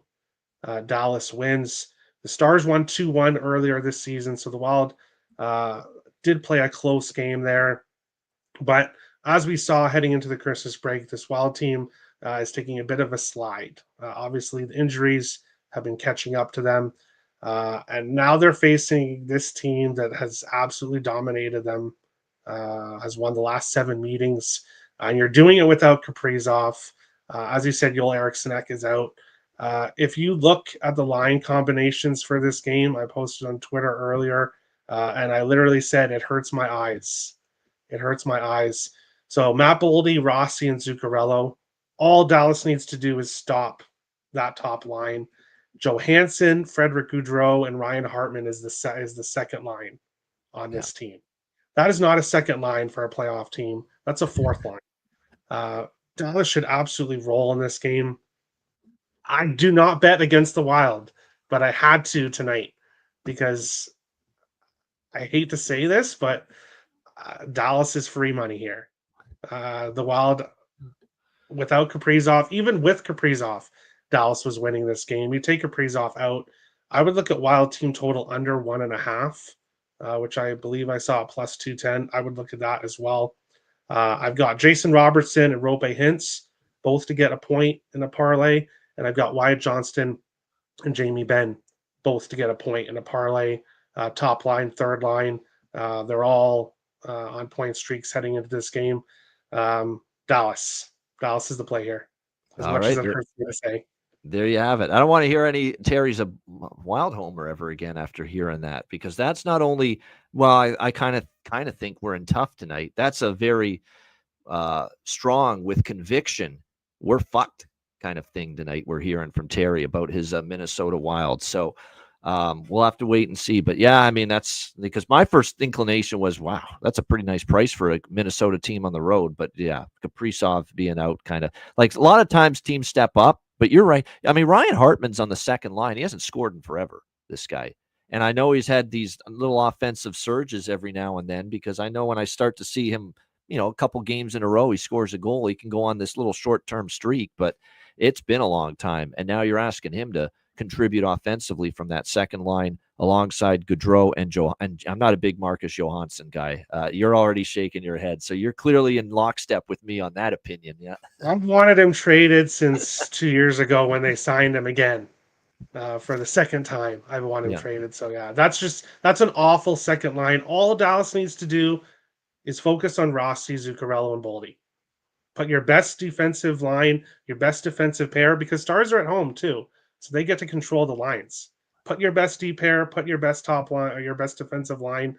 Dallas wins. The Stars won 2-1 earlier this season, so the Wild did play a close game there. But as we saw heading into the Christmas break, this Wild team is taking a bit of a slide. Obviously, the injuries have been catching up to them. And now they're facing this team that has absolutely dominated them, has won the last 7 meetings. And you're doing it without Kaprizov. As you said, Joel Eriksson is out. If you look at the line combinations for this game, I posted on Twitter earlier, and I literally said, it hurts my eyes. It hurts my eyes. So Matt Boldy, Rossi, and Zuccarello, all Dallas needs to do is stop that top line. Johansson, Frederick Gaudreau, and Ryan Hartman is the second line on this team. That is not a second line for a playoff team. That's a fourth line. Dallas should absolutely roll in this game. I do not bet against the Wild, but I had to tonight because I hate to say this, but Dallas is free money here. The Wild, without Kaprizov, even with Kaprizov, Dallas was winning this game. You take Kaprizov out, I would look at Wild team total under 1.5. which I believe I saw at plus 210. I would look at that as well. I've got Jason Robertson and Rope Hintz, both to get a point in a parlay. And I've got Wyatt Johnston and Jamie Benn, both to get a point in a parlay. Top line, third line, they're all on point streaks heading into this game. Dallas. Dallas is the play here, as All much as right, it hurts me to say. there you have it. I don't want to hear any Terry's a wild homer ever again after hearing that, because that's not only, well, I kind of think we're in tough tonight. That's a very strong with conviction, we're fucked kind of thing tonight we're hearing from Terry about his Minnesota Wild. So we'll have to wait and see. But yeah, I mean, that's because my first inclination was, wow, that's a pretty nice price for a Minnesota team on the road. But yeah, Kaprizov being out, kind of like a lot of times teams step up. But you're right. I mean, Ryan Hartman's on the second line. He hasn't scored in forever, this guy. And I know he's had these little offensive surges every now and then, because I know when I start to see him, a couple games in a row, he scores a goal, he can go on this little short-term streak. But it's been a long time. And now you're asking him to contribute offensively from that second line alongside Gaudreau and Joe. And I'm not a big Marcus Johansson guy. You're already shaking your head. So you're clearly in lockstep with me on that opinion. Yeah. I've wanted him traded since 2 years ago when they signed him again. For the second time, I want him traded. So yeah, that's an awful second line. All Dallas needs to do is focus on Rossi, Zuccarello, and Boldy. Put your best defensive line, your best defensive pair, because Stars are at home too, so they get to control the lines. Put your best D pair, put your best top line, or your best defensive line.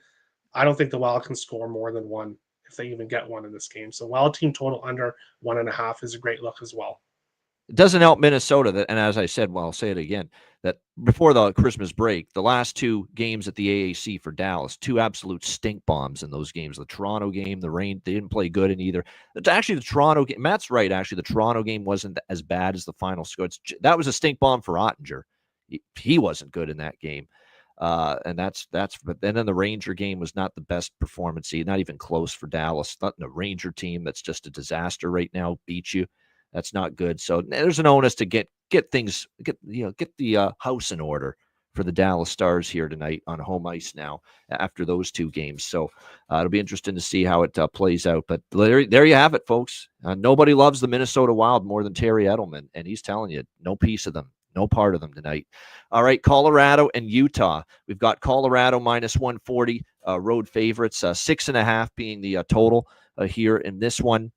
I don't think the Wild can score more than one if they even get one in this game. So Wild team total under 1.5 is a great look as well. It doesn't help Minnesota and as I said, well, I'll say it again, that before the Christmas break, the last two games at the AAC for Dallas, two absolute stink bombs in those games. The Toronto game, the rain, they didn't play good in either. It's actually the Toronto game. Matt's right. Actually, the Toronto game wasn't as bad as the final score. That was a stink bomb for Ottinger. He wasn't good in that game. And but then the Ranger game was not the best performance, not even close for Dallas. Not a Ranger team that's just a disaster right now, beat you. That's not good. So there's an onus to get the house in order for the Dallas Stars here tonight on home ice now after those two games. So it'll be interesting to see how it plays out. But there you have it, folks. Nobody loves the Minnesota Wild more than Terry Edelman, and he's telling you no piece of them, no part of them tonight. All right, Colorado and Utah. We've got Colorado minus 140 road favorites, 6.5 being the total here in this one.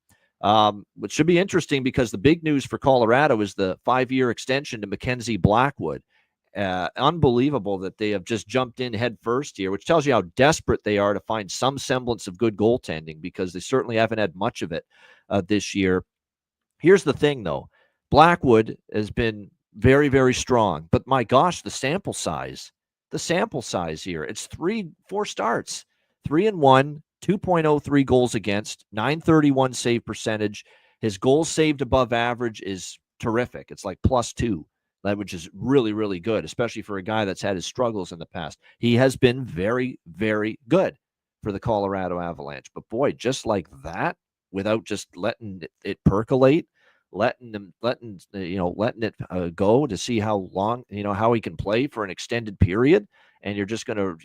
Which should be interesting because the big news for Colorado is the 5-year extension to Mackenzie Blackwood. Unbelievable that they have just jumped in head first here, which tells you how desperate they are to find some semblance of good goaltending, because they certainly haven't had much of it this year. Here's the thing, though. Blackwood has been very, very strong, but my gosh, the sample size here, it's 4 starts, 3-1, 2.03 goals against, 931 save percentage. His goals saved above average is terrific. It's like +2, which is really, really good, especially for a guy that's had his struggles in the past. He has been very, very good for the Colorado Avalanche. But boy, just like that, without just letting it percolate, letting it go to see how long, how he can play for an extended period, and you're just going to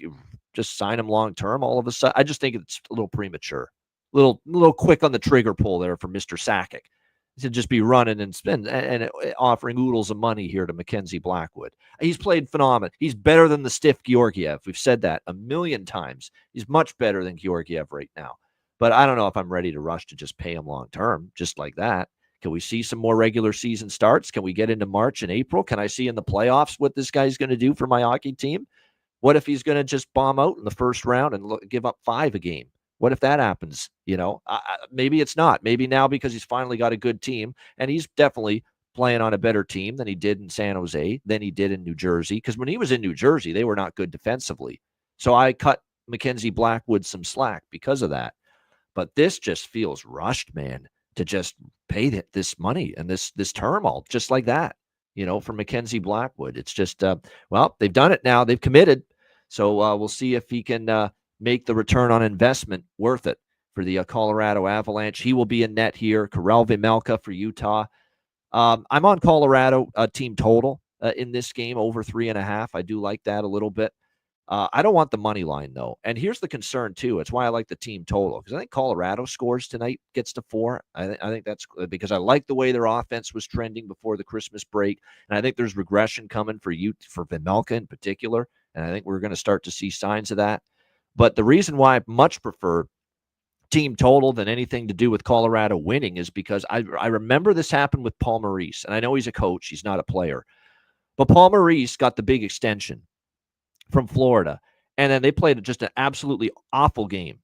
just sign him long term all of a sudden. I just think it's a little premature, little quick on the trigger pull there for Mr. Sakic to just be running and offering oodles of money here to Mackenzie Blackwood. He's played phenomenal. He's better than the stiff Georgiev. We've said that a million times. He's much better than Georgiev right now. But I don't know if I'm ready to rush to just pay him long term, just like that. Can we see some more regular season starts? Can we get into March and April? Can I see in the playoffs what this guy's going to do for my hockey team? What if he's going to just bomb out in the first round and give up 5 a game? What if that happens? Maybe it's not. Maybe now, because he's finally got a good team, and he's definitely playing on a better team than he did in San Jose, than he did in New Jersey. Because when he was in New Jersey, they were not good defensively. So I cut Mackenzie Blackwood some slack because of that. But this just feels rushed, man, to just pay this money and this term all just like that, for Mackenzie Blackwood. It's just, they've done it now. They've committed. So we'll see if he can make the return on investment worth it for the Colorado Avalanche. He will be in net here. Karel Vejmelka for Utah. I'm on Colorado team total in this game, over 3.5. I do like that a little bit. I don't want the money line, though. And here's the concern, too. It's why I like the team total, because I think Colorado scores tonight, gets to 4. I think that's because I like the way their offense was trending before the Christmas break. And I think there's regression coming for Vejmelka in particular. And I think we're going to start to see signs of that. But the reason why I much prefer team total than anything to do with Colorado winning is because I remember this happened with Paul Maurice. And I know he's a coach. He's not a player. But Paul Maurice got the big extension from Florida. And then they played just an absolutely awful game,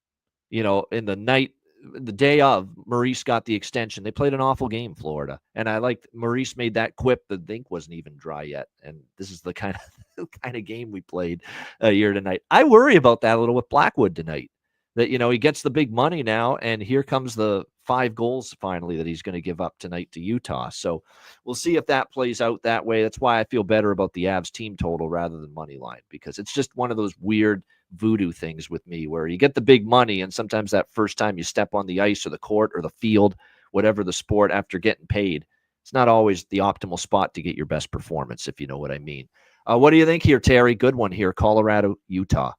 in the day of Maurice got the extension. They played an awful game, Florida. And I like Maurice made that quip. The ink wasn't even dry yet. And this is the kind of game we played here tonight. I worry about that a little with Blackwood tonight. That, he gets the big money now, and here comes the 5 goals finally that he's going to give up tonight to Utah. So we'll see if that plays out that way. That's why I feel better about the Avs team total rather than money line, because it's just one of those weird voodoo things with me where you get the big money, and sometimes that first time you step on the ice or the court or the field, whatever the sport, after getting paid, it's not always the optimal spot to get your best performance, if you know what I mean. What do you think here, Terry? Good one here, Colorado, Utah.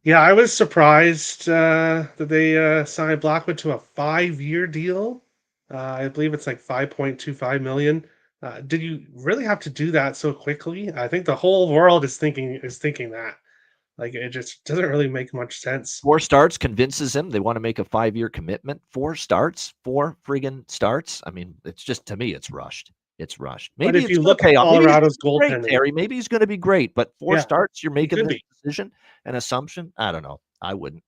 Yeah, I was surprised that they signed Blackwood to a 5-year deal. I believe it's like 5.25 million. Did you really have to do that so quickly? I think the whole world is thinking that. Like, it just doesn't really make much sense. 4 starts convinces him they want to make a 5-year commitment. 4 friggin' starts. I mean, it's just, to me, it's rushed. It's rushed. But Maybe if it's you going to look at pay off. Maybe Colorado's great, goaltending, Terry. Maybe he's going to be great. But 4 yeah, starts, you're he making could this be. decision, an assumption. I don't know. I wouldn't.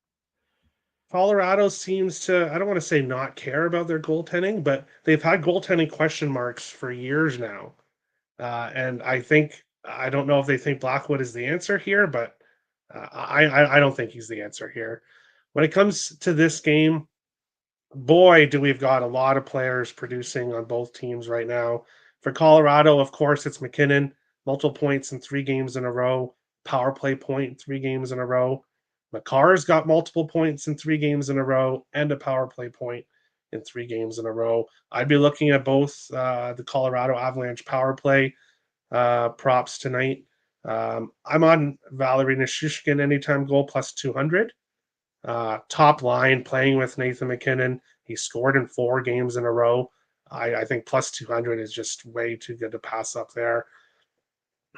Colorado seems to, I don't want to say not care about their goaltending, but they've had goaltending question marks for years now. And I don't know if they think Blackwood is the answer here, but I don't think he's the answer here. When it comes to this game, boy, do we've got a lot of players producing on both teams right now. For Colorado, of course, it's McKinnon, multiple points in 3 games in a row, power play point in 3 games in a row. McCarr's got multiple points in 3 games in a row and a power play point in 3 games in a row. I'd be looking at both the Colorado Avalanche power play props tonight. I'm on Valerie Nichushkin anytime goal plus 200. Top line playing with Nathan McKinnon. He scored in 4 games in a row. I think plus 200 is just way too good to pass up there.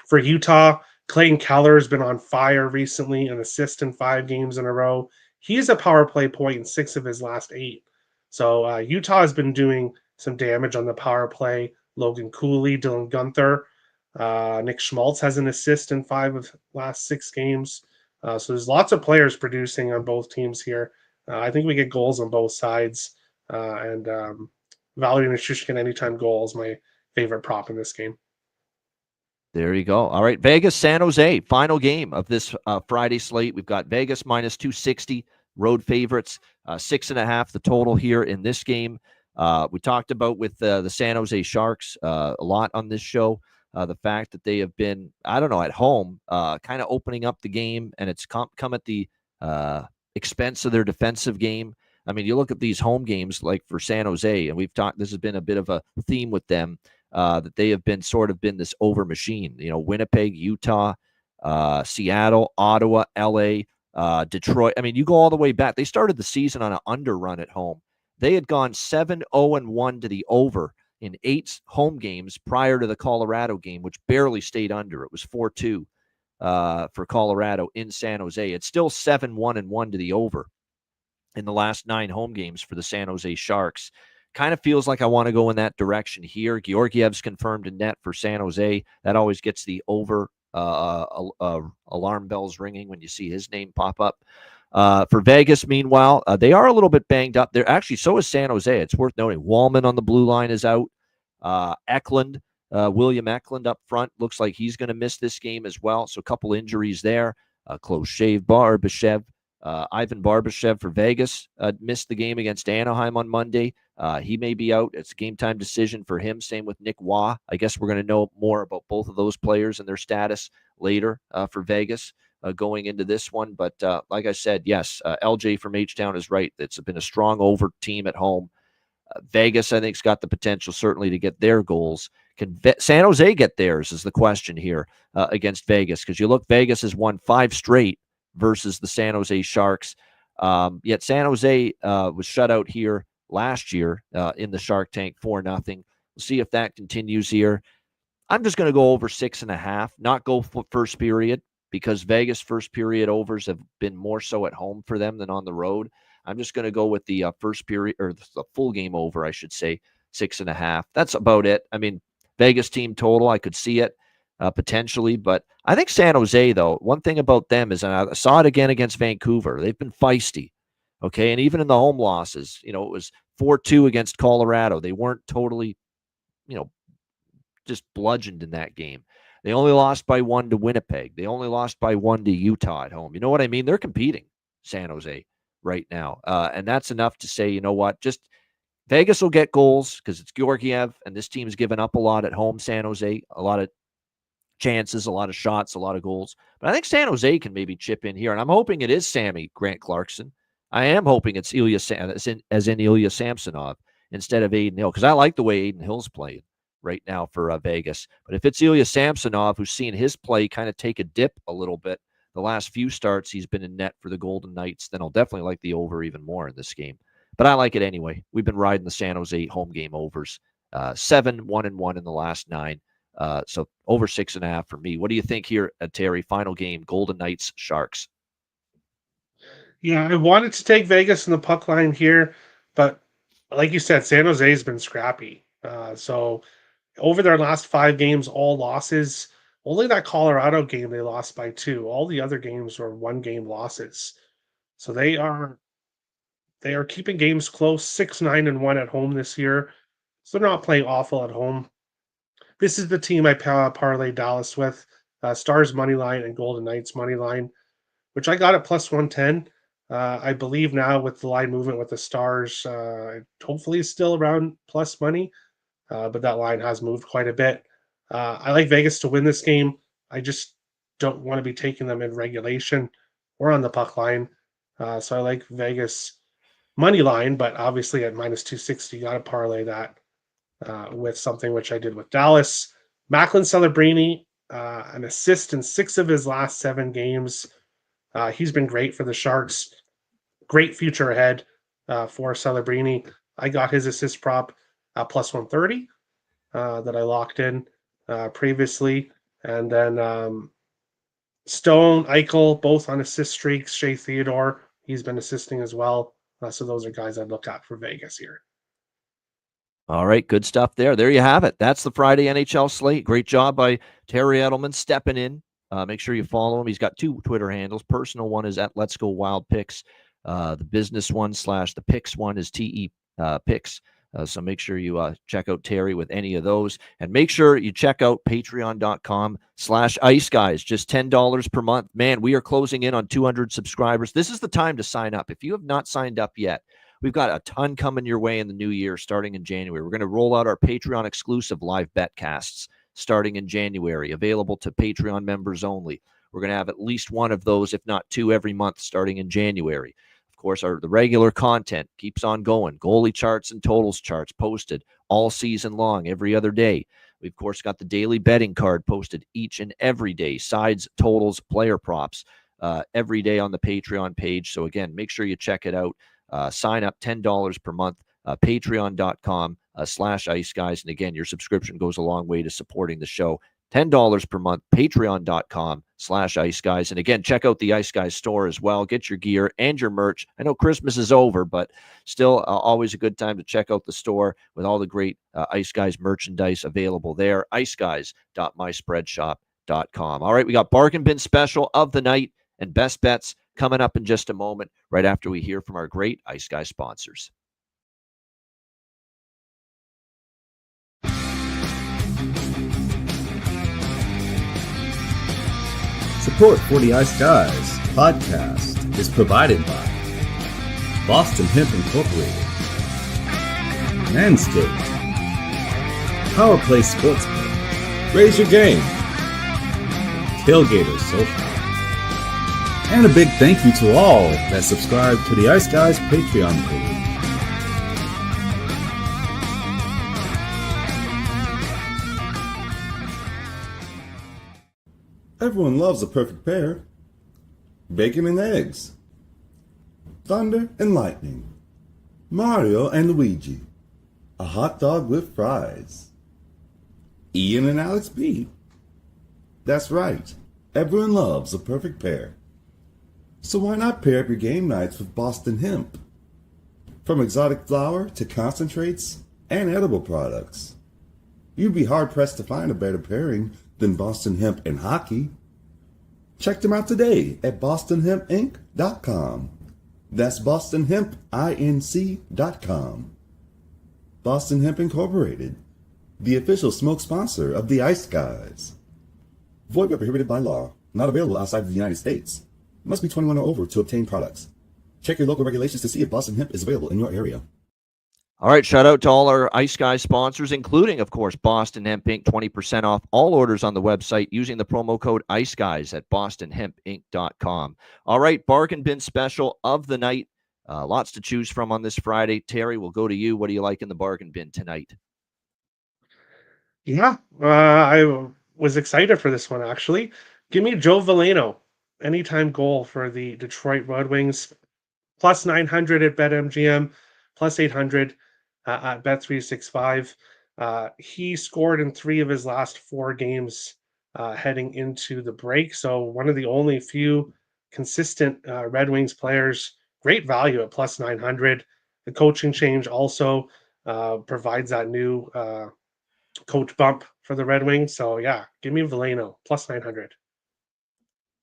For Utah, Clayton Keller has been on fire recently, an assist in 5 games in a row. He's a power play point in 6 of his last 8. So Utah has been doing some damage on the power play. Logan Cooley, Dylan Gunther, Nick Schmaltz has an assist in 5 of last 6 games. So there's lots of players producing on both teams here. I think we get goals on both sides. And Valerie Nichushkin anytime goal is my favorite prop in this game. There you go. All right, Vegas, San Jose, final game of this Friday slate. We've got Vegas minus 260, road favorites, 6.5 the total here in this game. We talked about with the San Jose Sharks a lot on this show. The fact that they have been, I don't know, at home, kind of opening up the game, and it's come at the expense of their defensive game. I mean, you look at these home games like for San Jose, and we've talked, this has been a bit of a theme with them, that they have been this over machine. Winnipeg, Utah, Seattle, Ottawa, LA, Detroit. I mean, you go all the way back. They started the season on an under run at home. They had gone 7-0-1 to the over in 8 home games prior to the Colorado game, which barely stayed under. It was 4-2 for Colorado in San Jose. It's still 7-1-1 to the over in the last 9 home games for the San Jose Sharks. Kind of feels like I want to go in that direction here. Georgiev's confirmed in net for San Jose. That always gets the over alarm bells ringing when you see his name pop up. For Vegas, meanwhile, they are a little bit banged up. They're actually, so is San Jose. It's worth noting. Wallman on the blue line is out. Eklund, William Eklund up front, looks like he's going to miss this game as well. So a couple injuries there. Close shave. Barbashev, Ivan Barbashev for Vegas missed the game against Anaheim on Monday. He may be out. It's a game-time decision for him. Same with Nick Waugh. I guess we're going to know more about both of those players and their status later for Vegas going into this one. But like I said, yes, LJ from H-Town is right. It's been a strong over team at home. Vegas, I think, has got the potential certainly to get their goals. Can San Jose get theirs is the question here against Vegas, because you look, Vegas has won 5 straight versus the San Jose Sharks. Yet San Jose was shut out here last year in the Shark Tank 4-0. We'll see if that continues here. I'm just going to go over 6.5, not go for first period, because Vegas first period overs have been more so at home for them than on the road. I'm just going to go with the first period, or the full game over, I should say, 6.5. That's about it. I mean, Vegas team total, I could see it potentially, but I think San Jose, though, one thing about them is, and I saw it again against Vancouver, they've been feisty, okay? And even in the home losses, it was 4-2 against Colorado. They weren't totally, just bludgeoned in that game. They only lost by 1 to Winnipeg. They only lost by 1 to Utah at home. You know what I mean? They're competing, San Jose, right now. And that's enough to say, you know what, just Vegas will get goals because it's Georgiev, and this team's given up a lot at home, San Jose, a lot of chances, a lot of shots, a lot of goals. But I think San Jose can maybe chip in here, and I'm hoping it is Sammy Grant Clarkson. I am hoping it's Ilya Samsonov instead of Aiden Hill, because I like the way Aiden Hill's playing right now for Vegas. But if it's Ilya Samsonov, who's seen his play kind of take a dip a little bit the last few starts he's been in net for the Golden Knights, then I'll definitely like the over even more in this game. But I like it anyway. We've been riding the San Jose home game overs. 7, 1-1 in the last 9. So over 6.5 for me. What do you think here, Terry? Final game, Golden Knights, Sharks. Yeah, I wanted to take Vegas in the puck line here, but like you said, San Jose has been scrappy. So over their last 5 games, all losses. Only that Colorado game they lost by 2. All the other games were 1-game losses. So they are keeping games close, 6-9-1 at home this year. So they're not playing awful at home. This is the team I parlay Dallas with. Stars money line and Golden Knights money line, which I got at plus 110. I believe now with the line movement with the Stars, hopefully it's still around plus money, but that line has moved quite a bit. I like Vegas to win this game. I just don't want to be taking them in regulation or on the puck line. So I like Vegas money line, but obviously at minus 260, you got to parlay that with something which I did with Dallas. Macklin Celebrini, an assist in 6 of his last 7 games. He's been great for the Sharks. Great future ahead for Celebrini. I got his assist prop plus 130 that I locked in previously. And then Stone, Eichel, both on assist streaks. Shea Theodore, he's been assisting as well. So those are guys I'd look at for Vegas here. All right, good stuff there. There you have it. That's the Friday NHL slate. Great job by Terry Edelman stepping in. Make sure you follow him. He's got 2 Twitter handles. Personal one is at Let's Go Wild Picks. The business one / the picks one is TE Picks. So make sure you check out Terry with any of those. And make sure you check out patreon.com/Ice Guys. Just $10 per month. Man, we are closing in on 200 subscribers. This is the time to sign up. If you have not signed up yet, we've got a ton coming your way in the new year, starting in January. We're going to roll out our Patreon exclusive live betcasts starting in January, available to Patreon members only. We're going to have at least one of those, if not 2, every month starting in January. Of course, the regular content keeps on going. Goalie charts and totals charts posted all season long, every other day. We've, of course, got the daily betting card posted each and every day. Sides, totals, player props every day on the Patreon page. So, again, make sure you check it out. Sign up, $10 per month, patreon.com/Ice Guys. And again, your subscription goes a long way to supporting the show. $10 per month, patreon.com/Ice Guys. And again, check out the Ice Guys store as well. Get your gear and your merch. I know Christmas is over, but still always a good time to check out the store with all the great Ice Guys merchandise available there. iceguys.myspreadshop.com. All right, we got Bargain Bin Special of the night and best bets coming up in just a moment, right after we hear from our great Ice Guys sponsors. Support for the Ice Guys podcast is provided by Boston Hemp Incorporated, Manscaped, Power Play Sportsbook, Raise Your Game, Tailgater Social. And a big thank you to all that subscribe to the Ice Guys Patreon page. Everyone loves a perfect pair. Bacon and eggs. Thunder and lightning. Mario and Luigi. A hot dog with fries. Ian and Alex B. That's right. Everyone loves a perfect pair. So why not pair up your game nights with Boston Hemp? From exotic flower to concentrates and edible products. You'd be hard-pressed to find a better pairing than Boston Hemp and hockey. Check them out today at bostonhempinc.com. That's bostonhempinc.com. Boston Hemp Incorporated, the official smoke sponsor of the Ice Guys. Void where prohibited by law. Not available outside of the United States. Must be 21 or over to obtain products. Check your local regulations to see if Boston Hemp is available in your area. All right, shout out to all our Ice Guys sponsors, including, of course, Boston Hemp Inc. 20% off all orders on the website using the promo code Ice Guys at bostonhempinc.com. All right, bargain bin special of the night. Lots to choose from on this Friday. Terry, we'll go to you. What do you like in the bargain bin tonight? Yeah, I was excited for this one, actually. Give me Joe Veleno, anytime goal for the Detroit Red Wings, plus 900 at BetMGM, plus 800 at Bet365. He scored in 3 of his last 4 games heading into the break. So one of the only few consistent Red Wings players. Great value at plus 900. The coaching change also provides that new coach bump for the Red Wings. So yeah, give me Veleno, plus 900.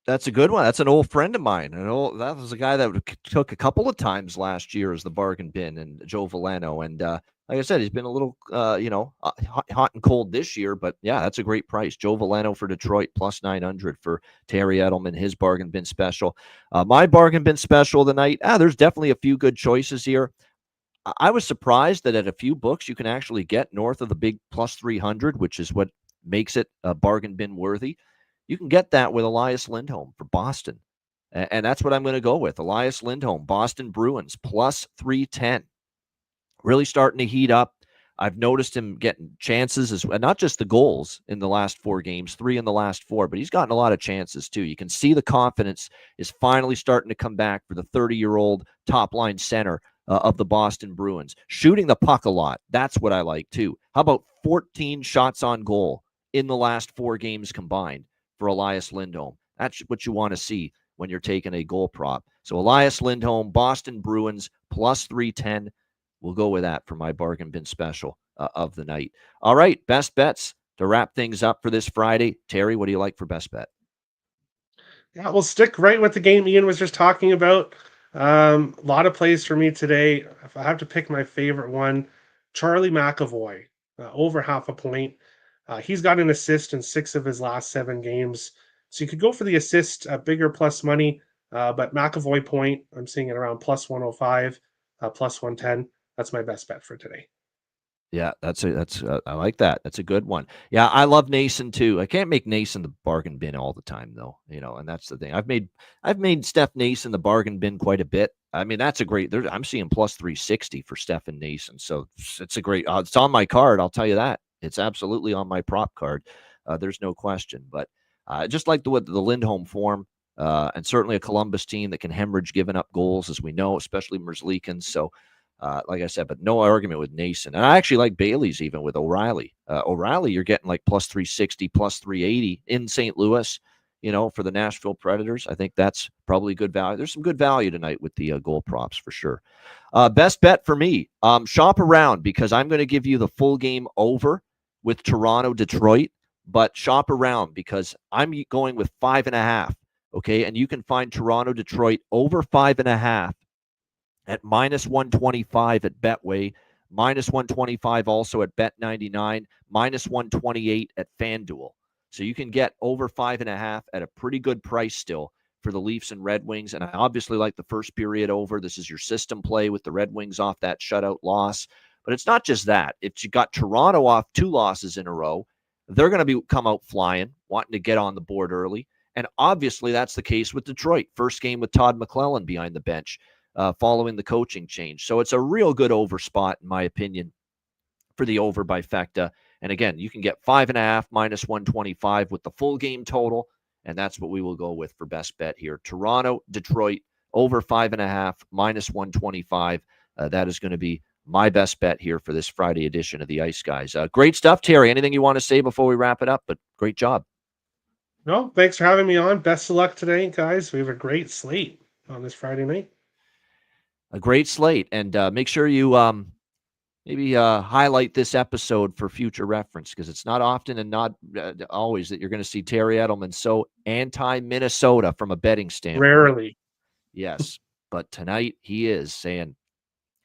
That's a good one. That's an old friend of mine. That was a guy that took a couple of times last year as the bargain bin, and Joe Veleno. And like I said, he's been a little, hot and cold this year. But yeah, that's a great price. Joe Veleno for Detroit, plus 900 for Terry Edelman, his bargain bin special. My bargain bin special of the night, there's definitely a few good choices here. I was surprised that at a few books you can actually get north of the big plus 300, which is what makes it a bargain bin worthy. You can get that with Elias Lindholm for Boston. And that's what I'm going to go with. Elias Lindholm, Boston Bruins, plus 310. Really starting to heat up. I've noticed him getting chances, not just the goals in the last 4 games, 3 in the last 4, but he's gotten a lot of chances too. You can see the confidence is finally starting to come back for the 30-year-old top-line center of the Boston Bruins. Shooting the puck a lot. That's what I like too. How about 14 shots on goal in the last 4 games combined for Elias Lindholm? That's what you want to see when you're taking a goal prop. So Elias Lindholm, Boston Bruins, plus 310. We'll go with that for my bargain bin special of the night. All right, best bets to wrap things up for this Friday. Terry, what do you like for best bet? Yeah, we'll stick right with the game Ian was just talking about. A lot of plays for me today. If I have to pick my favorite one, Charlie McAvoy, over half a point. He's got an assist in 6 of his last 7 games. So you could go for the assist at bigger plus money, but McAvoy point, I'm seeing it around plus 105, plus 110. That's my best bet for today. Yeah, I like that. That's a good one. Yeah, I love Nason too. I can't make Nason the bargain bin all the time though, and that's the thing. I've made Steph Nason the bargain bin quite a bit. I mean, that's a great. I'm seeing plus 360 for Stephen Nason, so it's a great. It's on my card. I'll tell you that. It's absolutely on my prop card. There's no question. But just like the Lindholm form, and certainly a Columbus team that can hemorrhage giving up goals, as we know, especially Merzlikins. So. Like I said, but no argument with Nason. And I actually like Bailey's even with O'Reilly. O'Reilly, you're getting like plus 360, plus 380 in St. Louis, for the Nashville Predators. I think that's probably good value. There's some good value tonight with the goal props for sure. Best bet for me, shop around because I'm going to give you the full game over with Toronto, Detroit, but shop around because I'm going with 5.5. Okay. And you can find Toronto, Detroit over 5.5. at minus 125 at Betway, minus 125 also at Bet99, minus 128 at FanDuel. So you can get over 5.5 at a pretty good price still for the Leafs and Red Wings. And I obviously like the first period over. This is your system play with the Red Wings off that shutout loss. But it's not just that. If you got Toronto off 2 losses in a row, they're going to come out flying, wanting to get on the board early. And obviously that's the case with Detroit. First game with Todd McClellan behind the bench. Following the coaching change. So it's a real good over spot, in my opinion, for the over by Fecta. And again, you can get 5.5 minus 125 with the full game total and that's what we will go with for best bet here. Toronto, Detroit, over 5.5, -125. That is going to be my best bet here for this Friday edition of the Ice Guys. Great stuff, Terry. Anything you want to say before we wrap it up? But great job. No, thanks for having me on. Best of luck today, guys. We have a great slate on this Friday night. A great slate. And make sure you maybe highlight this episode for future reference, because it's not often and not always that you're going to see Terry Edelman so anti-Minnesota from a betting standpoint. Rarely. Yes, but tonight he is saying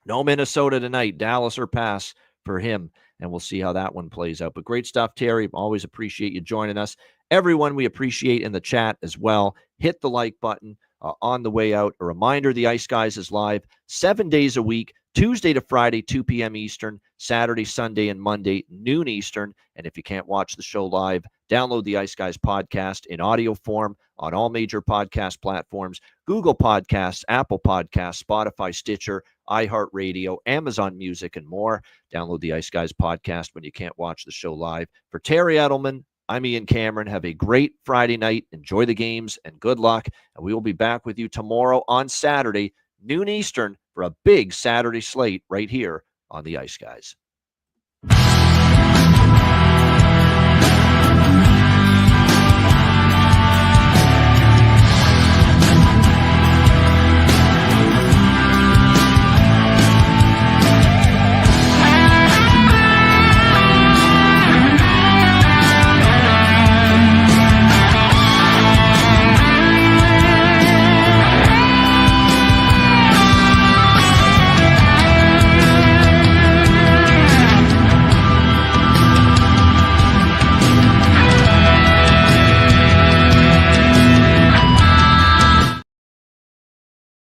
no Minnesota tonight, Dallas or pass for him, and we'll see how that one plays out. But great stuff, Terry. Always appreciate you joining us. Everyone we appreciate in the chat as well. Hit the like button on the way out. A reminder, the Ice Guys is live 7 days a week, Tuesday to Friday, 2 p.m. Eastern, Saturday, Sunday, and Monday, noon Eastern. And if you can't watch the show live, download the Ice Guys podcast in audio form on all major podcast platforms, Google Podcasts, Apple Podcasts, Spotify, Stitcher, iHeartRadio, Amazon Music, and more. Download the Ice Guys podcast when you can't watch the show live. For Terry Edelman, I'm Ian Cameron. Have a great Friday night. Enjoy the games, and good luck. And we will be back with you tomorrow on Saturday, noon Eastern, for a big Saturday slate right here on the Ice Guys.